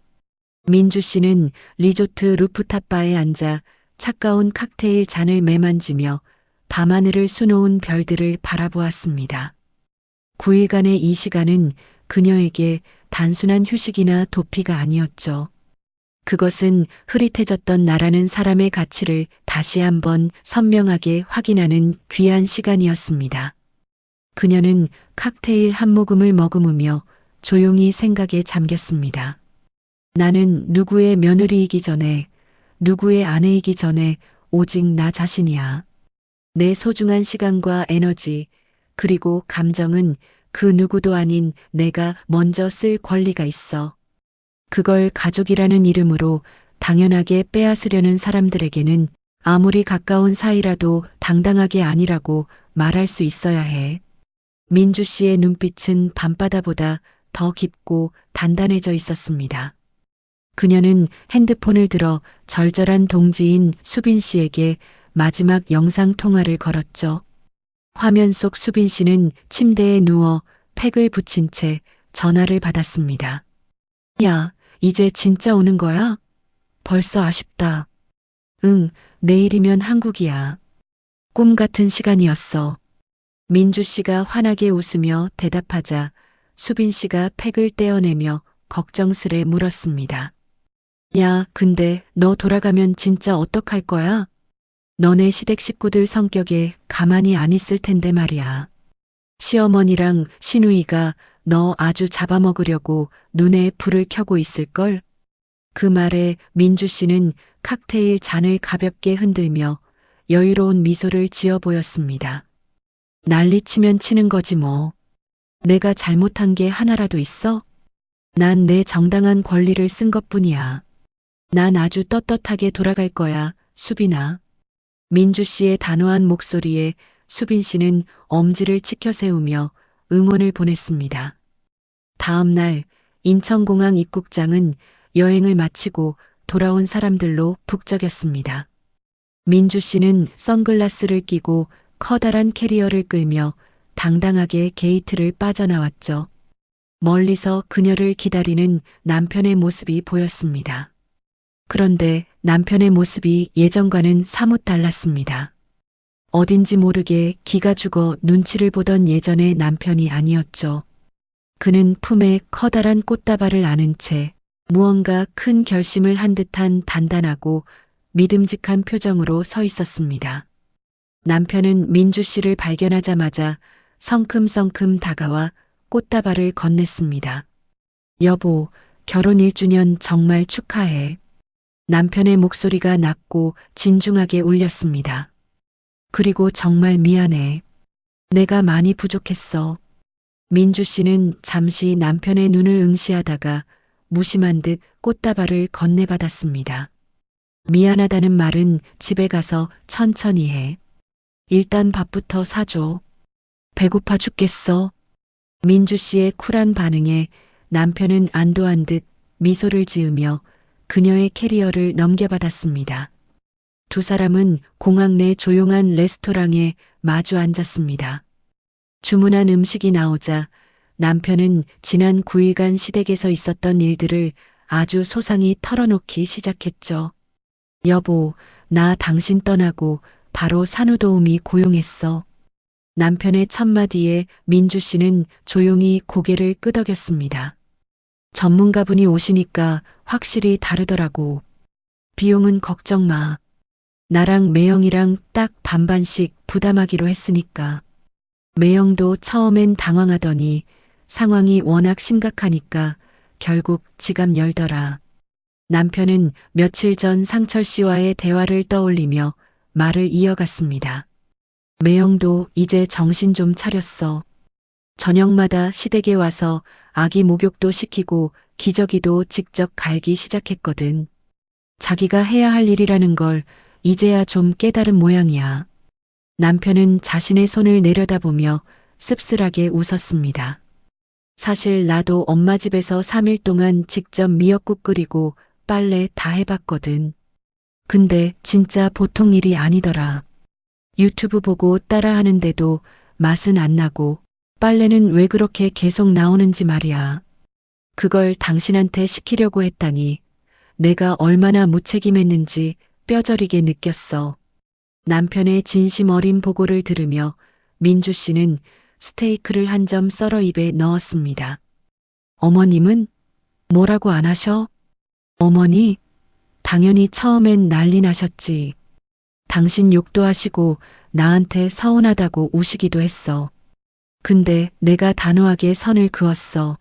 민주 씨는 리조트 루프탑 바에 앉아 차가운 칵테일 잔을 매만지며 밤하늘을 수놓은 별들을 바라보았습니다. 9일간의 이 시간은 그녀에게 단순한 휴식이나 도피가 아니었죠. 그것은 흐릿해졌던 나라는 사람의 가치를 다시 한번 선명하게 확인하는 귀한 시간이었습니다. 그녀는 칵테일 한 모금을 머금으며 조용히 생각에 잠겼습니다. 나는 누구의 며느리이기 전에, 누구의 아내이기 전에 오직 나 자신이야. 내 소중한 시간과 에너지, 그리고 감정은 그 누구도 아닌 내가 먼저 쓸 권리가 있어. 그걸 가족이라는 이름으로 당연하게 빼앗으려는 사람들에게는 아무리 가까운 사이라도 당당하게 아니라고 말할 수 있어야 해. 민주 씨의 눈빛은 밤바다보다 더 깊고 단단해져 있었습니다. 그녀는 핸드폰을 들어 절절한 동지인 수빈 씨에게 마지막 영상 통화를 걸었죠. 화면 속 수빈 씨는 침대에 누워 팩을 붙인 채 전화를 받았습니다. 야, 이제 진짜 오는 거야? 벌써 아쉽다. 응, 내일이면 한국이야. 꿈 같은 시간이었어. 민주 씨가 환하게 웃으며 대답하자 수빈 씨가 팩을 떼어내며 걱정스레 물었습니다. 야, 근데 너 돌아가면 진짜 어떡할 거야? 너네 시댁 식구들 성격에 가만히 안 있을 텐데 말이야. 시어머니랑 시누이가 너 아주 잡아먹으려고 눈에 불을 켜고 있을걸? 그 말에 민주 씨는 칵테일 잔을 가볍게 흔들며 여유로운 미소를 지어 보였습니다. 난리치면 치는 거지 뭐. 내가 잘못한 게 하나라도 있어? 난 내 정당한 권리를 쓴 것뿐이야. 난 아주 떳떳하게 돌아갈 거야, 수빈아. 민주 씨의 단호한 목소리에 수빈 씨는 엄지를 치켜 세우며 응원을 보냈습니다. 다음 날 인천공항 입국장은 여행을 마치고 돌아온 사람들로 북적였습니다. 민주 씨는 선글라스를 끼고 커다란 캐리어를 끌며 당당하게 게이트를 빠져나왔죠. 멀리서 그녀를 기다리는 남편의 모습이 보였습니다. 그런데 남편의 모습이 예전과는 사뭇 달랐습니다. 어딘지 모르게 기가 죽어 눈치를 보던 예전의 남편이 아니었죠. 그는 품에 커다란 꽃다발을 안은 채 무언가 큰 결심을 한 듯한 단단하고 믿음직한 표정으로 서 있었습니다. 남편은 민주 씨를 발견하자마자 성큼성큼 다가와 꽃다발을 건넸습니다. 여보, 결혼 1주년 정말 축하해. 남편의 목소리가 낮고 진중하게 울렸습니다. 그리고 정말 미안해. 내가 많이 부족했어. 민주 씨는 잠시 남편의 눈을 응시하다가 무심한 듯 꽃다발을 건네받았습니다. 미안하다는 말은 집에 가서 천천히 해. 일단 밥부터 사줘. 배고파 죽겠어. 민주 씨의 쿨한 반응에 남편은 안도한 듯 미소를 지으며 그녀의 캐리어를 넘겨받았습니다. 두 사람은 공항 내 조용한 레스토랑에 마주 앉았습니다. 주문한 음식이 나오자 남편은 지난 9일간 시댁에서 있었던 일들을 아주 소상히 털어놓기 시작했죠. 여보, 나 당신 떠나고 바로 산후도우미 고용했어. 남편의 첫마디에 민주 씨는 조용히 고개를 끄덕였습니다. 전문가분이 오시니까 확실히 다르더라고. 비용은 걱정 마. 나랑 매영이랑 딱 반반씩 부담하기로 했으니까. 매영도 처음엔 당황하더니 상황이 워낙 심각하니까 결국 지갑 열더라. 남편은 며칠 전 상철 씨와의 대화를 떠올리며 말을 이어갔습니다. 매영도 이제 정신 좀 차렸어. 저녁마다 시댁에 와서 아기 목욕도 시키고 기저귀도 직접 갈기 시작했거든. 자기가 해야 할 일이라는 걸 이제야 좀 깨달은 모양이야. 남편은 자신의 손을 내려다보며 씁쓸하게 웃었습니다. 사실 나도 엄마 집에서 3일 동안 직접 미역국 끓이고 빨래 다 해봤거든. 근데 진짜 보통 일이 아니더라. 유튜브 보고 따라하는데도 맛은 안 나고 빨래는 왜 그렇게 계속 나오는지 말이야. 그걸 당신한테 시키려고 했다니 내가 얼마나 무책임했는지 뼈저리게 느꼈어. 남편의 진심 어린 보고를 들으며 민주 씨는 스테이크를 한 점 썰어 입에 넣었습니다. 어머님은 뭐라고 안 하셔? 어머니, 당연히 처음엔 난리 나셨지. 당신 욕도 하시고 나한테 서운하다고 우시기도 했어. 근데 내가 단호하게 선을 그었어.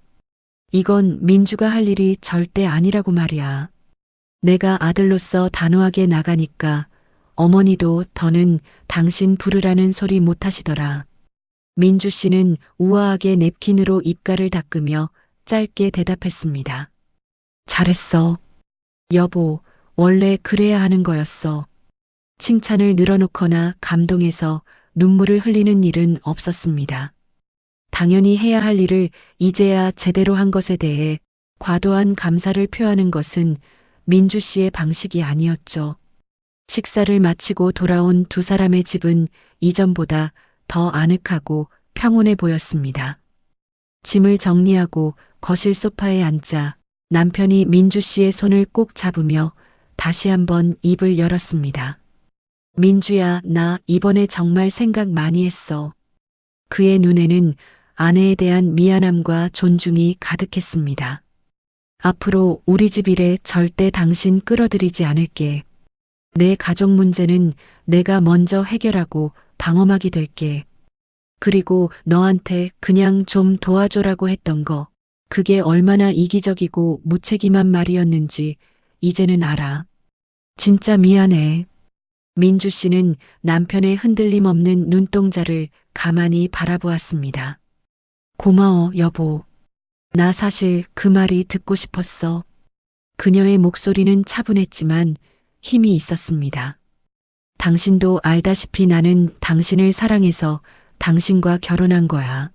이건 민주가 할 일이 절대 아니라고 말이야. 내가 아들로서 단호하게 나가니까 어머니도 더는 당신 부르라는 소리 못 하시더라. 민주 씨는 우아하게 냅킨으로 입가를 닦으며 짧게 대답했습니다. 잘했어. 여보, 원래 그래야 하는 거였어. 칭찬을 늘어놓거나 감동해서 눈물을 흘리는 일은 없었습니다. 당연히 해야 할 일을 이제야 제대로 한 것에 대해 과도한 감사를 표하는 것은 민주 씨의 방식이 아니었죠. 식사를 마치고 돌아온 두 사람의 집은 이전보다 더 아늑하고 평온해 보였습니다. 짐을 정리하고 거실 소파에 앉자 남편이 민주 씨의 손을 꼭 잡으며 다시 한번 입을 열었습니다. 민주야, 나 이번에 정말 생각 많이 했어. 그의 눈에는 아내에 대한 미안함과 존중이 가득했습니다. 앞으로 우리 집 일에 절대 당신 끌어들이지 않을게. 내 가족 문제는 내가 먼저 해결하고 방어막이 될게. 그리고 너한테 그냥 좀 도와줘라고 했던 거, 그게 얼마나 이기적이고 무책임한 말이었는지 이제는 알아. 진짜 미안해. 민주 씨는 남편의 흔들림 없는 눈동자를 가만히 바라보았습니다. 고마워, 여보. 나 사실 그 말이 듣고 싶었어. 그녀의 목소리는 차분했지만 힘이 있었습니다. 당신도 알다시피 나는 당신을 사랑해서 당신과 결혼한 거야.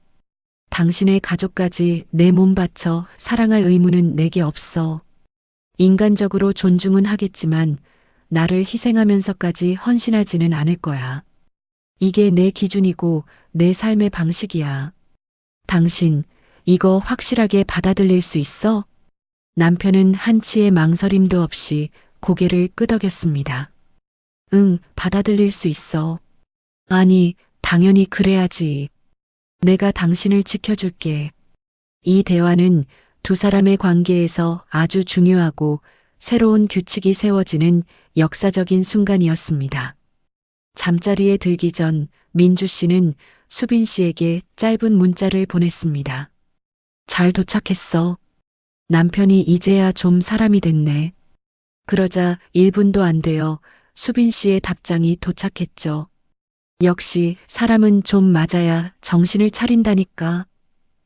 당신의 가족까지 내 몸 바쳐 사랑할 의무는 내게 없어. 인간적으로 존중은 하겠지만 나를 희생하면서까지 헌신하지는 않을 거야. 이게 내 기준이고 내 삶의 방식이야. 당신, 이거 확실하게 받아들일 수 있어? 남편은 한치의 망설임도 없이 고개를 끄덕였습니다. 응, 받아들일 수 있어. 아니, 당연히 그래야지. 내가 당신을 지켜줄게. 이 대화는 두 사람의 관계에서 아주 중요하고 새로운 규칙이 세워지는 역사적인 순간이었습니다. 잠자리에 들기 전 민주 씨는 수빈 씨에게 짧은 문자를 보냈습니다. 잘 도착했어. 남편이 이제야 좀 사람이 됐네. 그러자 1분도 안 되어 수빈 씨의 답장이 도착했죠. 역시 사람은 좀 맞아야 정신을 차린다니까.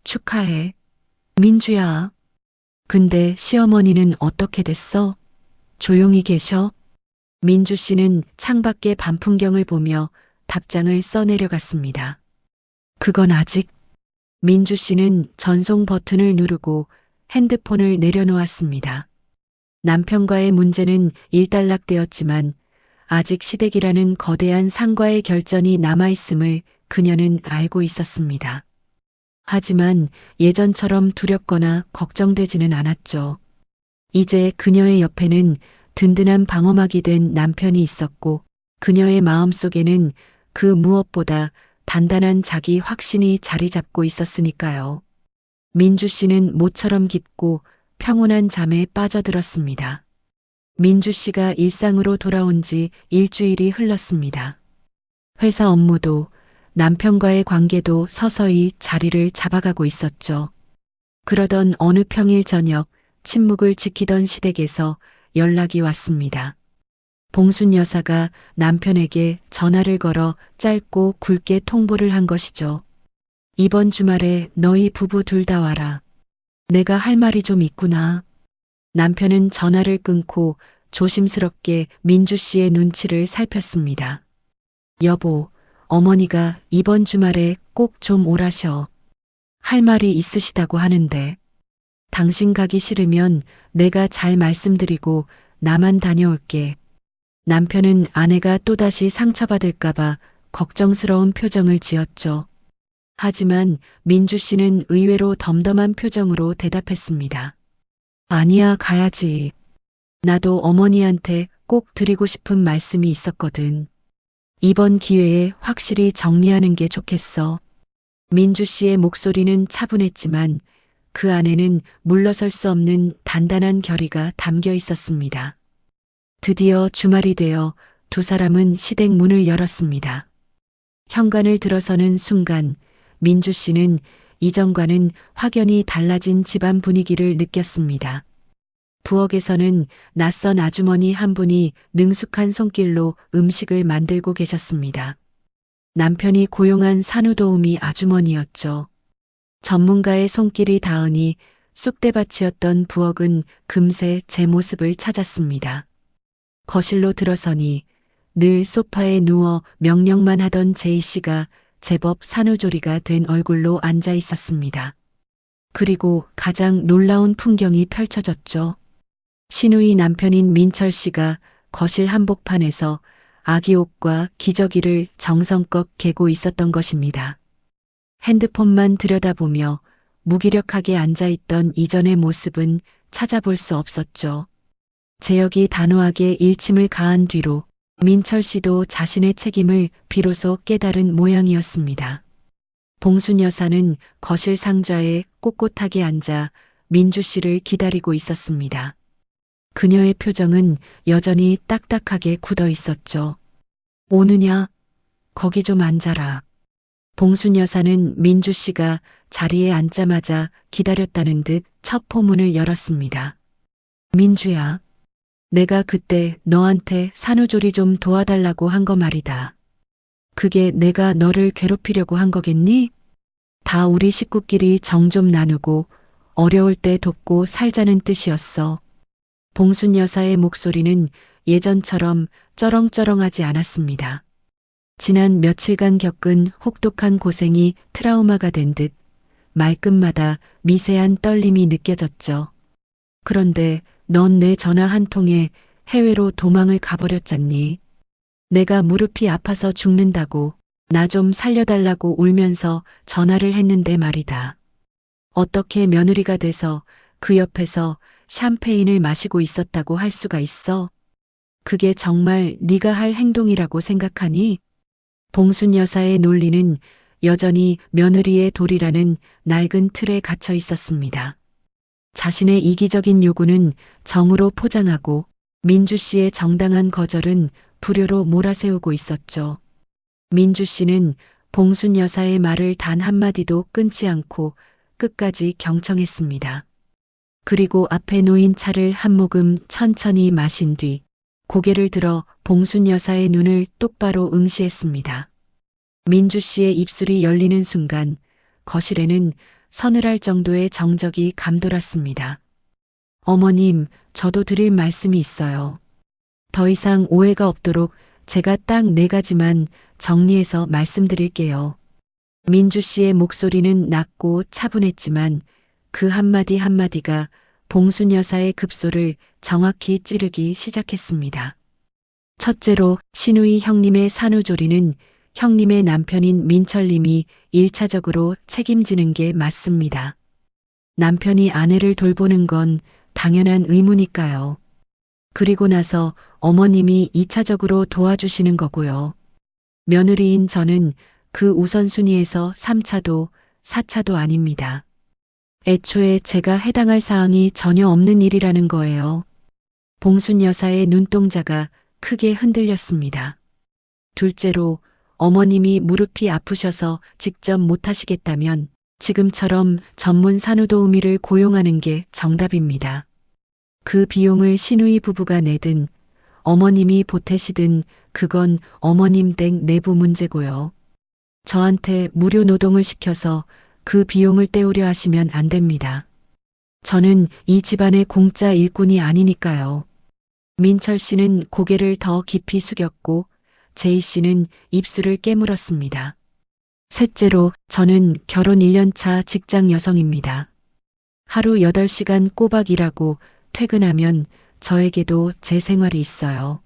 축하해. 민주야. 근데 시어머니는 어떻게 됐어? 조용히 계셔? 민주 씨는 창밖의 밤풍경을 보며 답장을 써내려갔습니다. 그건 아직. 민주 씨는 전송 버튼을 누르고 핸드폰을 내려놓았습니다. 남편과의 문제는 일단락되었지만 아직 시댁이라는 거대한 상과의 결전이 남아있음을 그녀는 알고 있었습니다. 하지만 예전처럼 두렵거나 걱정되지는 않았죠. 이제 그녀의 옆에는 든든한 방어막이 된 남편이 있었고 그녀의 마음속에는 그 무엇보다 단단한 자기 확신이 자리 잡고 있었으니까요. 민주 씨는 모처럼 깊고 평온한 잠에 빠져들었습니다. 민주 씨가 일상으로 돌아온 지 일주일이 흘렀습니다. 회사 업무도 남편과의 관계도 서서히 자리를 잡아가고 있었죠. 그러던 어느 평일 저녁 침묵을 지키던 시댁에서 연락이 왔습니다. 봉순 여사가 남편에게 전화를 걸어 짧고 굵게 통보를 한 것이죠. 이번 주말에 너희 부부 둘 다 와라. 내가 할 말이 좀 있구나. 남편은 전화를 끊고 조심스럽게 민주 씨의 눈치를 살폈습니다. 여보, 어머니가 이번 주말에 꼭 좀 오라셔. 할 말이 있으시다고 하는데. 당신 가기 싫으면 내가 잘 말씀드리고 나만 다녀올게. 남편은 아내가 또다시 상처받을까봐 걱정스러운 표정을 지었죠. 하지만 민주 씨는 의외로 덤덤한 표정으로 대답했습니다. 아니야, 가야지. 나도 어머니한테 꼭 드리고 싶은 말씀이 있었거든. 이번 기회에 확실히 정리하는 게 좋겠어. 민주 씨의 목소리는 차분했지만 그 안에는 물러설 수 없는 단단한 결의가 담겨 있었습니다. 드디어 주말이 되어 두 사람은 시댁 문을 열었습니다. 현관을 들어서는 순간 민주 씨는 이전과는 확연히 달라진 집안 분위기를 느꼈습니다. 부엌에서는 낯선 아주머니 한 분이 능숙한 손길로 음식을 만들고 계셨습니다. 남편이 고용한 산후도우미 아주머니였죠. 전문가의 손길이 닿으니 쑥대밭이었던 부엌은 금세 제 모습을 찾았습니다. 거실로 들어서니 늘 소파에 누워 명령만 하던 제이 씨가 제법 산후조리가 된 얼굴로 앉아 있었습니다. 그리고 가장 놀라운 풍경이 펼쳐졌죠. 시누이 남편인 민철 씨가 거실 한복판에서 아기 옷과 기저귀를 정성껏 개고 있었던 것입니다. 핸드폰만 들여다보며 무기력하게 앉아있던 이전의 모습은 찾아볼 수 없었죠. 재혁이 단호하게 일침을 가한 뒤로 민철 씨도 자신의 책임을 비로소 깨달은 모양이었습니다. 봉순 여사는 거실 상자에 꼿꼿하게 앉아 민주 씨를 기다리고 있었습니다. 그녀의 표정은 여전히 딱딱하게 굳어 있었죠. 오느냐? 거기 좀 앉아라. 봉순 여사는 민주 씨가 자리에 앉자마자 기다렸다는 듯 첫 포문을 열었습니다. 민주야. 내가 그때 너한테 산후조리 좀 도와달라고 한 거 말이다. 그게 내가 너를 괴롭히려고 한 거겠니? 다 우리 식구끼리 정 좀 나누고 어려울 때 돕고 살자는 뜻이었어. 봉순 여사의 목소리는 예전처럼 쩌렁쩌렁하지 않았습니다. 지난 며칠간 겪은 혹독한 고생이 트라우마가 된 듯 말끝마다 미세한 떨림이 느껴졌죠. 그런데 넌 내 전화 한 통에 해외로 도망을 가버렸잖니. 내가 무릎이 아파서 죽는다고 나 좀 살려달라고 울면서 전화를 했는데 말이다. 어떻게 며느리가 돼서 그 옆에서 샴페인을 마시고 있었다고 할 수가 있어? 그게 정말 네가 할 행동이라고 생각하니? 봉순 여사의 논리는 여전히 며느리의 도리라는 낡은 틀에 갇혀 있었습니다. 자신의 이기적인 요구는 정으로 포장하고 민주 씨의 정당한 거절은 불효로 몰아세우고 있었죠. 민주 씨는 봉순 여사의 말을 단 한마디도 끊지 않고 끝까지 경청했습니다. 그리고 앞에 놓인 차를 한 모금 천천히 마신 뒤 고개를 들어 봉순 여사의 눈을 똑바로 응시했습니다. 민주 씨의 입술이 열리는 순간 거실에는 서늘할 정도의 정적이 감돌았습니다. 어머님, 저도 드릴 말씀이 있어요. 더 이상 오해가 없도록 제가 딱 4가지만 정리해서 말씀드릴게요. 민주 씨의 목소리는 낮고 차분했지만 그 한마디 한마디가 봉순 여사의 급소를 정확히 찌르기 시작했습니다. 첫째로 신우이 형님의 산후조리는 형님의 남편인 민철님이 1차적으로 책임지는 게 맞습니다. 남편이 아내를 돌보는 건 당연한 의무니까요. 그리고 나서 어머님이 2차적으로 도와주시는 거고요. 며느리인 저는 그 우선순위에서 3차도 4차도 아닙니다. 애초에 제가 해당할 사항이 전혀 없는 일이라는 거예요. 봉순 여사의 눈동자가 크게 흔들렸습니다. 둘째로 어머님이 무릎이 아프셔서 직접 못하시겠다면 지금처럼 전문 산후도우미를 고용하는 게 정답입니다. 그 비용을 신우이 부부가 내든 어머님이 보태시든 그건 어머님 댁 내부 문제고요. 저한테 무료 노동을 시켜서 그 비용을 떼우려 하시면 안 됩니다. 저는 이 집안의 공짜 일꾼이 아니니까요. 민철 씨는 고개를 더 깊이 숙였고 제이 씨는 입술을 깨물었습니다. 셋째로 저는 결혼 1년차 직장 여성입니다. 하루 8시간 꼬박 일하고 퇴근하면 저에게도 제 생활이 있어요.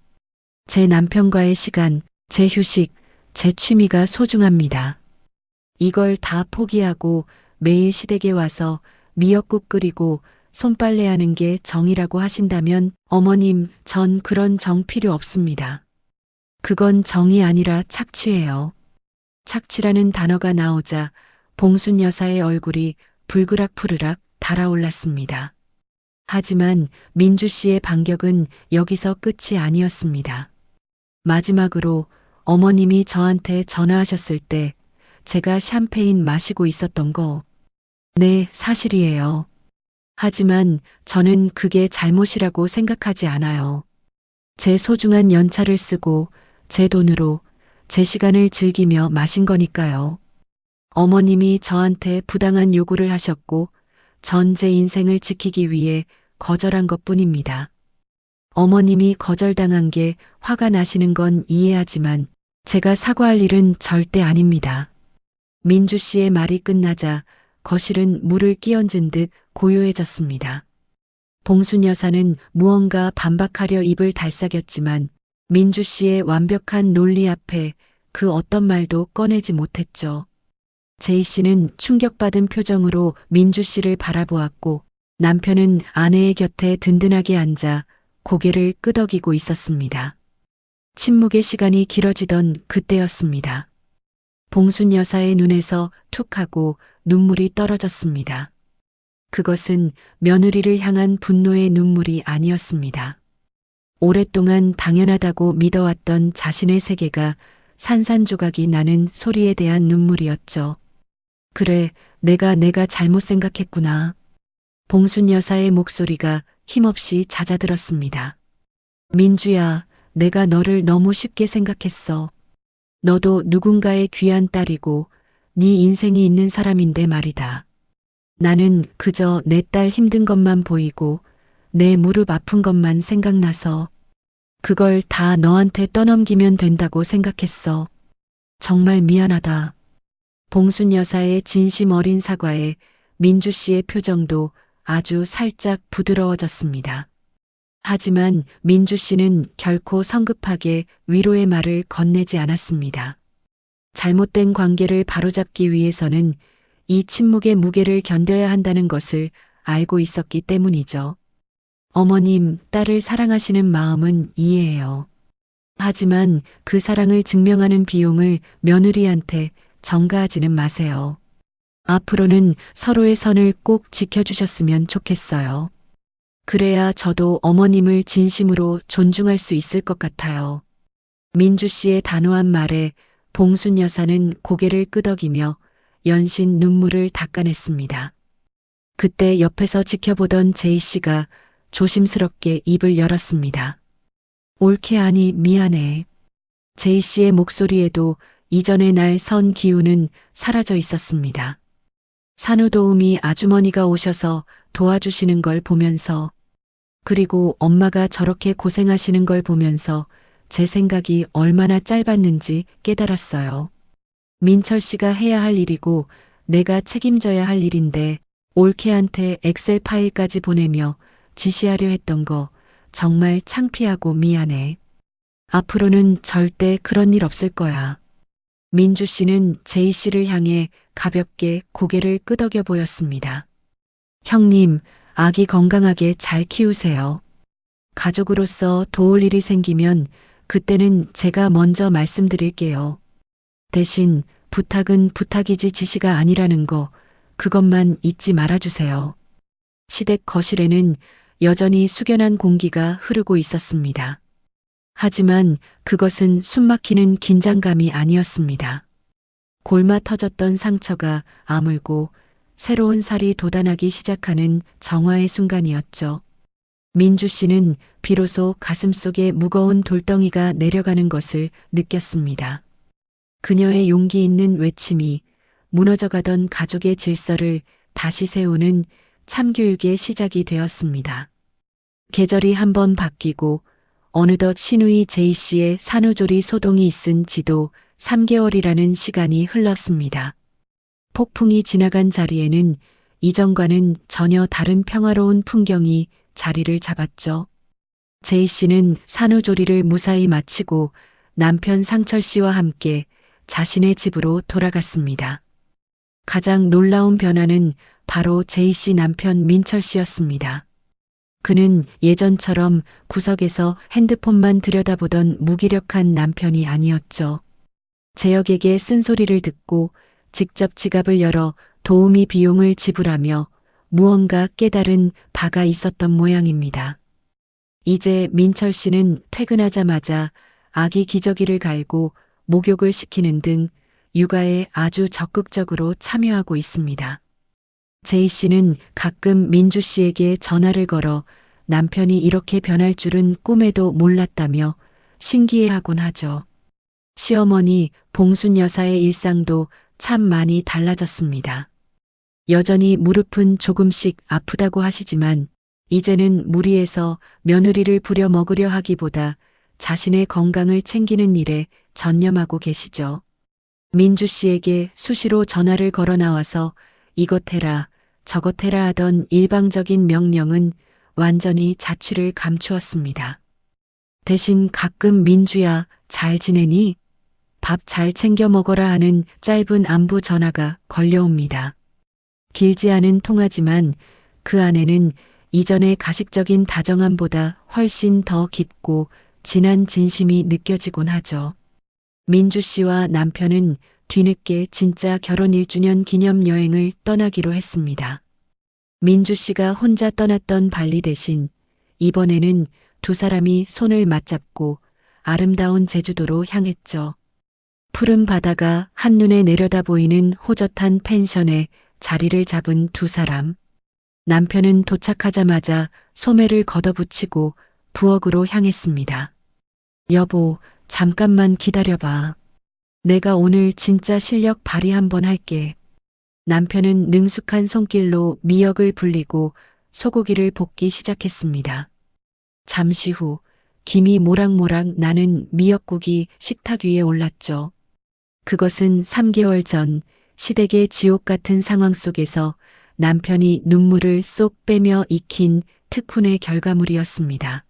제 남편과의 시간, 제 휴식, 제 취미가 소중합니다. 이걸 다 포기하고 매일 시댁에 와서 미역국 끓이고 손빨래하는 게 정이라고 하신다면 어머님, 전 그런 정 필요 없습니다. 그건 정이 아니라 착취예요. 착취라는 단어가 나오자 봉순 여사의 얼굴이 불그락푸르락 달아올랐습니다. 하지만 민주 씨의 반격은 여기서 끝이 아니었습니다. 마지막으로 어머님이 저한테 전화하셨을 때 제가 샴페인 마시고 있었던 거. 네, 사실이에요. 하지만 저는 그게 잘못이라고 생각하지 않아요. 제 소중한 연차를 쓰고 제 돈으로 제 시간을 즐기며 마신 거니까요. 어머님이 저한테 부당한 요구를 하셨고 전 제 인생을 지키기 위해 거절한 것뿐입니다. 어머님이 거절당한 게 화가 나시는 건 이해하지만 제가 사과할 일은 절대 아닙니다. 민주 씨의 말이 끝나자 거실은 물을 끼얹은 듯 고요해졌습니다. 봉순 여사는 무언가 반박하려 입을 달싹였지만 민주 씨의 완벽한 논리 앞에 그 어떤 말도 꺼내지 못했죠. 제이 씨는 충격받은 표정으로 민주 씨를 바라보았고 남편은 아내의 곁에 든든하게 앉아 고개를 끄덕이고 있었습니다. 침묵의 시간이 길어지던 그때였습니다. 봉순 여사의 눈에서 툭 하고 눈물이 떨어졌습니다. 그것은 며느리를 향한 분노의 눈물이 아니었습니다. 오랫동안 당연하다고 믿어왔던 자신의 세계가 산산조각이 나는 소리에 대한 눈물이었죠. 그래, 내가 잘못 생각했구나. 봉순 여사의 목소리가 힘없이 잦아들었습니다. 민주야, 내가 너를 너무 쉽게 생각했어. 너도 누군가의 귀한 딸이고 네 인생이 있는 사람인데 말이다. 나는 그저 내 딸 힘든 것만 보이고 내 무릎 아픈 것만 생각나서 그걸 다 너한테 떠넘기면 된다고 생각했어. 정말 미안하다. 봉순 여사의 진심 어린 사과에 민주 씨의 표정도 아주 살짝 부드러워졌습니다. 하지만 민주 씨는 결코 성급하게 위로의 말을 건네지 않았습니다. 잘못된 관계를 바로잡기 위해서는 이 침묵의 무게를 견뎌야 한다는 것을 알고 있었기 때문이죠. 어머님, 딸을 사랑하시는 마음은 이해해요. 하지만 그 사랑을 증명하는 비용을 며느리한테 전가하지는 마세요. 앞으로는 서로의 선을 꼭 지켜주셨으면 좋겠어요. 그래야 저도 어머님을 진심으로 존중할 수 있을 것 같아요. 민주 씨의 단호한 말에 봉순 여사는 고개를 끄덕이며 연신 눈물을 닦아냈습니다. 그때 옆에서 지켜보던 제이 씨가 조심스럽게 입을 열었습니다. 옳게 하니 미안해. 제이 씨의 목소리에도 이전의 날 선 기운은 사라져 있었습니다. 산후도우미 아주머니가 오셔서 도와주시는 걸 보면서 그리고 엄마가 저렇게 고생하시는 걸 보면서 제 생각이 얼마나 짧았는지 깨달았어요. 민철 씨가 해야 할 일이고 내가 책임져야 할 일인데 올케한테 엑셀 파일까지 보내며 지시하려 했던 거 정말 창피하고 미안해. 앞으로는 절대 그런 일 없을 거야. 민주 씨는 제이 씨를 향해 가볍게 고개를 끄덕여 보였습니다. 형님, 아기 건강하게 잘 키우세요. 가족으로서 도울 일이 생기면 그때는 제가 먼저 말씀드릴게요. 대신 부탁은 부탁이지 지시가 아니라는 거, 그것만 잊지 말아주세요. 시댁 거실에는 여전히 숙연한 공기가 흐르고 있었습니다. 하지만 그것은 숨막히는 긴장감이 아니었습니다. 골마 터졌던 상처가 아물고 새로운 살이 돋아나기 시작하는 정화의 순간이었죠. 민주 씨는 비로소 가슴속에 무거운 돌덩이가 내려가는 것을 느꼈습니다. 그녀의 용기 있는 외침이 무너져가던 가족의 질서를 다시 세우는 참교육의 시작이 되었습니다. 계절이 한번 바뀌고 어느덧 시누이 제이 씨의 산후조리 소동이 있은 지도 3개월이라는 시간이 흘렀습니다. 폭풍이 지나간 자리에는 이전과는 전혀 다른 평화로운 풍경이 자리를 잡았죠. 제이 씨는 산후조리를 무사히 마치고 남편 상철 씨와 함께 자신의 집으로 돌아갔습니다. 가장 놀라운 변화는 바로 제이 씨 남편 민철 씨였습니다. 그는 예전처럼 구석에서 핸드폰만 들여다보던 무기력한 남편이 아니었죠. 재혁에게 쓴소리를 듣고 직접 지갑을 열어 도우미 비용을 지불하며 무언가 깨달은 바가 있었던 모양입니다. 이제 민철 씨는 퇴근하자마자 아기 기저귀를 갈고 목욕을 시키는 등 육아에 아주 적극적으로 참여하고 있습니다. 제이 씨는 가끔 민주 씨에게 전화를 걸어 남편이 이렇게 변할 줄은 꿈에도 몰랐다며 신기해하곤 하죠. 시어머니 봉순 여사의 일상도 참 많이 달라졌습니다. 여전히 무릎은 조금씩 아프다고 하시지만 이제는 무리해서 며느리를 부려먹으려 하기보다 자신의 건강을 챙기는 일에 전념하고 계시죠. 민주 씨에게 수시로 전화를 걸어 나와서 이것 해라, 저것 해라 하던 일방적인 명령은 완전히 자취를 감추었습니다. 대신 가끔 민주야, 잘 지내니? 밥 잘 챙겨 먹어라 하는 짧은 안부 전화가 걸려옵니다. 길지 않은 통화지만 그 안에는 이전의 가식적인 다정함보다 훨씬 더 깊고 진한 진심이 느껴지곤 하죠. 민주 씨와 남편은 뒤늦게 진짜 결혼 1주년 기념 여행을 떠나기로 했습니다. 민주 씨가 혼자 떠났던 발리 대신 이번에는 두 사람이 손을 맞잡고 아름다운 제주도로 향했죠. 푸른 바다가 한눈에 내려다 보이는 호젓한 펜션에 자리를 잡은 두 사람. 남편은 도착하자마자 소매를 걷어붙이고 부엌으로 향했습니다. 여보, 잠깐만 기다려봐. 내가 오늘 진짜 실력 발휘 한번 할게. 남편은 능숙한 손길로 미역을 불리고 소고기를 볶기 시작했습니다. 잠시 후 김이 모락모락 나는 미역국이 식탁 위에 올랐죠. 그것은 3개월 전 시댁의 지옥 같은 상황 속에서 남편이 눈물을 쏙 빼며 익힌 특훈의 결과물이었습니다.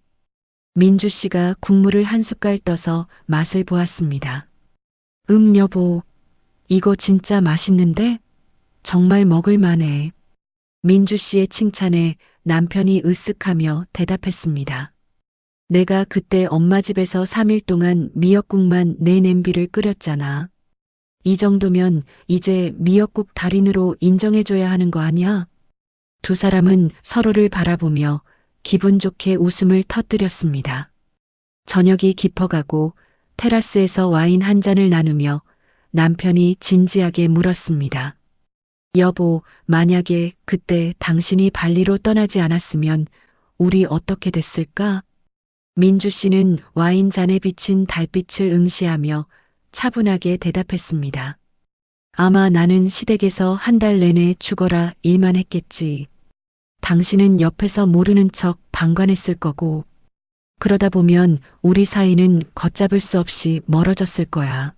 민주 씨가 국물을 한 숟갈 떠서 맛을 보았습니다. 여보, 이거 진짜 맛있는데? 정말 먹을 만해. 민주 씨의 칭찬에 남편이 으쓱하며 대답했습니다. 내가 그때 엄마 집에서 3일 동안 미역국만 내 냄비를 끓였잖아. 이 정도면 이제 미역국 달인으로 인정해줘야 하는 거 아니야? 두 사람은 서로를 바라보며 기분 좋게 웃음을 터뜨렸습니다. 저녁이 깊어가고 테라스에서 와인 한 잔을 나누며 남편이 진지하게 물었습니다. 여보, 만약에 그때 당신이 발리로 떠나지 않았으면 우리 어떻게 됐을까? 민주 씨는 와인 잔에 비친 달빛을 응시하며 차분하게 대답했습니다. 아마 나는 시댁에서 한 달 내내 죽어라 일만 했겠지. 당신은 옆에서 모르는 척 방관했을 거고, 그러다 보면 우리 사이는 걷잡을 수 없이 멀어졌을 거야.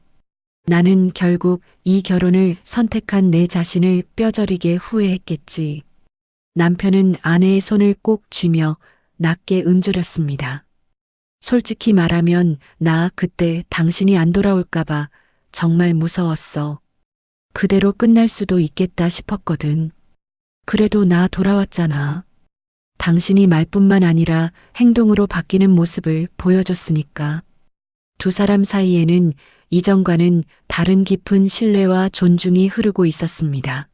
나는 결국 이 결혼을 선택한 내 자신을 뼈저리게 후회했겠지. 남편은 아내의 손을 꼭 쥐며 낮게 은조렸습니다. 솔직히 말하면 나 그때 당신이 안 돌아올까봐 정말 무서웠어. 그대로 끝날 수도 있겠다 싶었거든. 그래도 나 돌아왔잖아. 당신이 말뿐만 아니라 행동으로 바뀌는 모습을 보여줬으니까. 두 사람 사이에는 이전과는 다른 깊은 신뢰와 존중이 흐르고 있었습니다.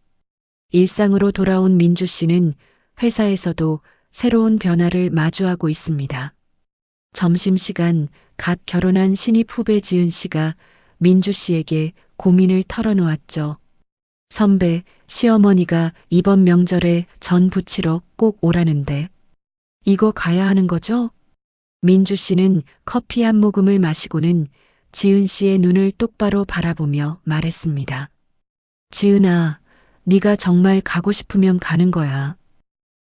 일상으로 돌아온 민주 씨는 회사에서도 새로운 변화를 마주하고 있습니다. 점심시간 갓 결혼한 신입 후배 지은 씨가 민주 씨에게 고민을 털어놓았죠. 선배, 시어머니가 이번 명절에 전 부치러 꼭 오라는데 이거 가야 하는 거죠? 민주 씨는 커피 한 모금을 마시고는 지은 씨의 눈을 똑바로 바라보며 말했습니다. 지은아, 네가 정말 가고 싶으면 가는 거야.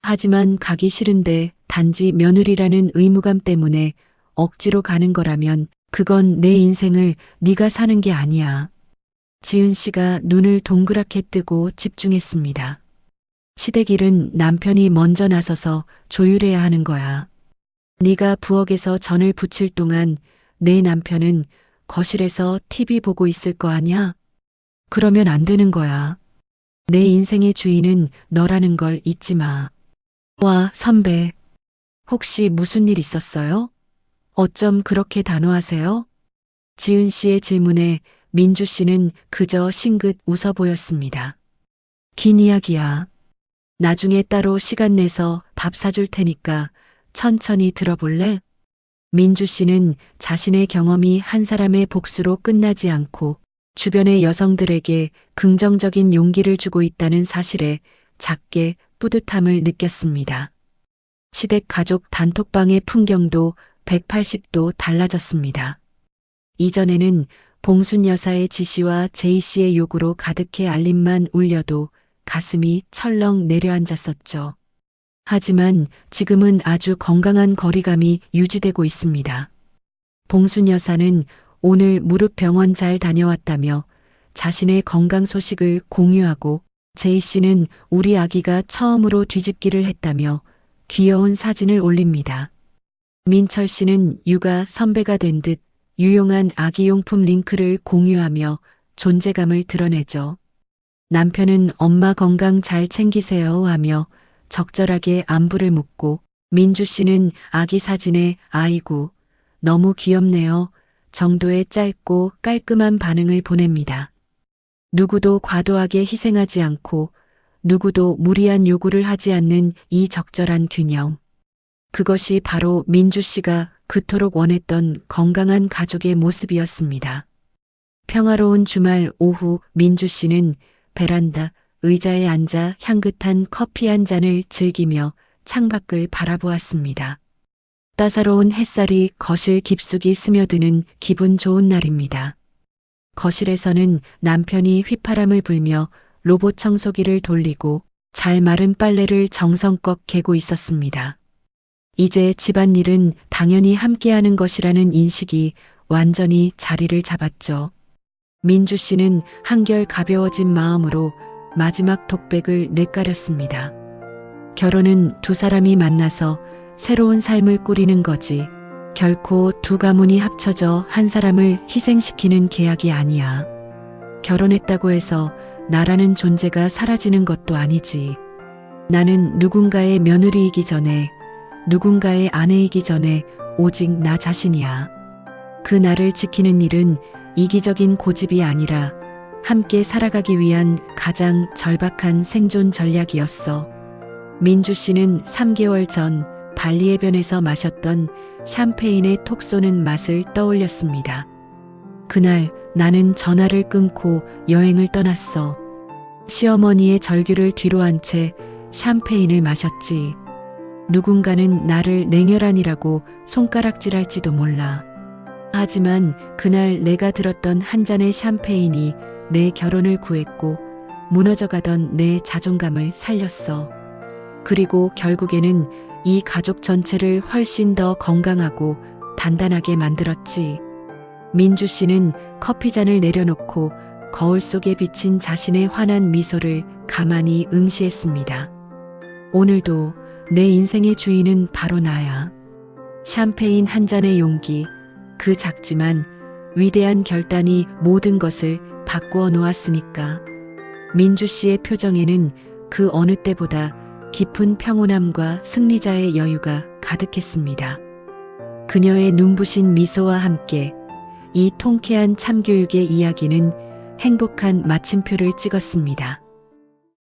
하지만 가기 싫은데 단지 며느리라는 의무감 때문에 억지로 가는 거라면 그건 내 인생을 네가 사는 게 아니야. 지은 씨가 눈을 동그랗게 뜨고 집중했습니다. 시댁일은 남편이 먼저 나서서 조율해야 하는 거야. 네가 부엌에서 전을 부칠 동안 내 남편은 거실에서 TV 보고 있을 거 아냐? 그러면 안 되는 거야. 내 인생의 주인은 너라는 걸 잊지 마. 와, 선배. 혹시 무슨 일 있었어요? 어쩜 그렇게 단호하세요? 지은 씨의 질문에 민주 씨는 그저 싱긋 웃어 보였습니다. 긴 이야기야. 나중에 따로 시간 내서 밥 사줄 테니까 천천히 들어볼래? 민주 씨는 자신의 경험이 한 사람의 복수로 끝나지 않고 주변의 여성들에게 긍정적인 용기를 주고 있다는 사실에 작게 뿌듯함을 느꼈습니다. 시댁 가족 단톡방의 풍경도 180도 달라졌습니다. 이전에는 봉순 여사의 지시와 제이 씨의 요구로 가득해 알림만 울려도 가슴이 철렁 내려앉았었죠. 하지만 지금은 아주 건강한 거리감이 유지되고 있습니다. 봉순 여사는 오늘 무릎 병원 잘 다녀왔다며 자신의 건강 소식을 공유하고 제이 씨는 우리 아기가 처음으로 뒤집기를 했다며 귀여운 사진을 올립니다. 민철 씨는 육아 선배가 된 듯 유용한 아기용품 링크를 공유하며 존재감을 드러내죠. 남편은 엄마 건강 잘 챙기세요 하며 적절하게 안부를 묻고 민주 씨는 아기 사진에 아이고 너무 귀엽네요 정도의 짧고 깔끔한 반응을 보냅니다. 누구도 과도하게 희생하지 않고 누구도 무리한 요구를 하지 않는 이 적절한 균형. 그것이 바로 민주 씨가 그토록 원했던 건강한 가족의 모습이었습니다. 평화로운 주말 오후 민주 씨는 베란다 의자에 앉아 향긋한 커피 한 잔을 즐기며 창밖을 바라보았습니다. 따사로운 햇살이 거실 깊숙이 스며드는 기분 좋은 날입니다. 거실에서는 남편이 휘파람을 불며 로봇 청소기를 돌리고 잘 마른 빨래를 정성껏 개고 있었습니다. 이제 집안일은 당연히 함께하는 것이라는 인식이 완전히 자리를 잡았죠. 민주 씨는 한결 가벼워진 마음으로 마지막 독백을 내까렸습니다. 결혼은 두 사람이 만나서 새로운 삶을 꾸리는 거지. 결코 두 가문이 합쳐져 한 사람을 희생시키는 계약이 아니야. 결혼했다고 해서 나라는 존재가 사라지는 것도 아니지. 나는 누군가의 며느리이기 전에, 누군가의 아내이기 전에 오직 나 자신이야. 그 나를 지키는 일은 이기적인 고집이 아니라 함께 살아가기 위한 가장 절박한 생존 전략이었어. 민주 씨는 3개월 전 발리해변에서 마셨던 샴페인의 톡 쏘는 맛을 떠올렸습니다. 그날 나는 전화를 끊고 여행을 떠났어. 시어머니의 절규를 뒤로 한 채 샴페인을 마셨지. 누군가는 나를 냉혈한이라고 손가락질할지도 몰라. 하지만 그날 내가 들었던 한 잔의 샴페인이 내 결혼을 구했고 무너져가던 내 자존감을 살렸어. 그리고 결국에는 이 가족 전체를 훨씬 더 건강하고 단단하게 만들었지. 민주 씨는 커피잔을 내려놓고 거울 속에 비친 자신의 환한 미소를 가만히 응시했습니다. 오늘도 내 인생의 주인은 바로 나야. 샴페인 한 잔의 용기, 그 작지만 위대한 결단이 모든 것을 바꾸어 놓았으니까. 민주 씨의 표정에는 그 어느 때보다 깊은 평온함과 승리자의 여유가 가득했습니다. 그녀의 눈부신 미소와 함께 이 통쾌한 참교육의 이야기는 행복한 마침표를 찍었습니다.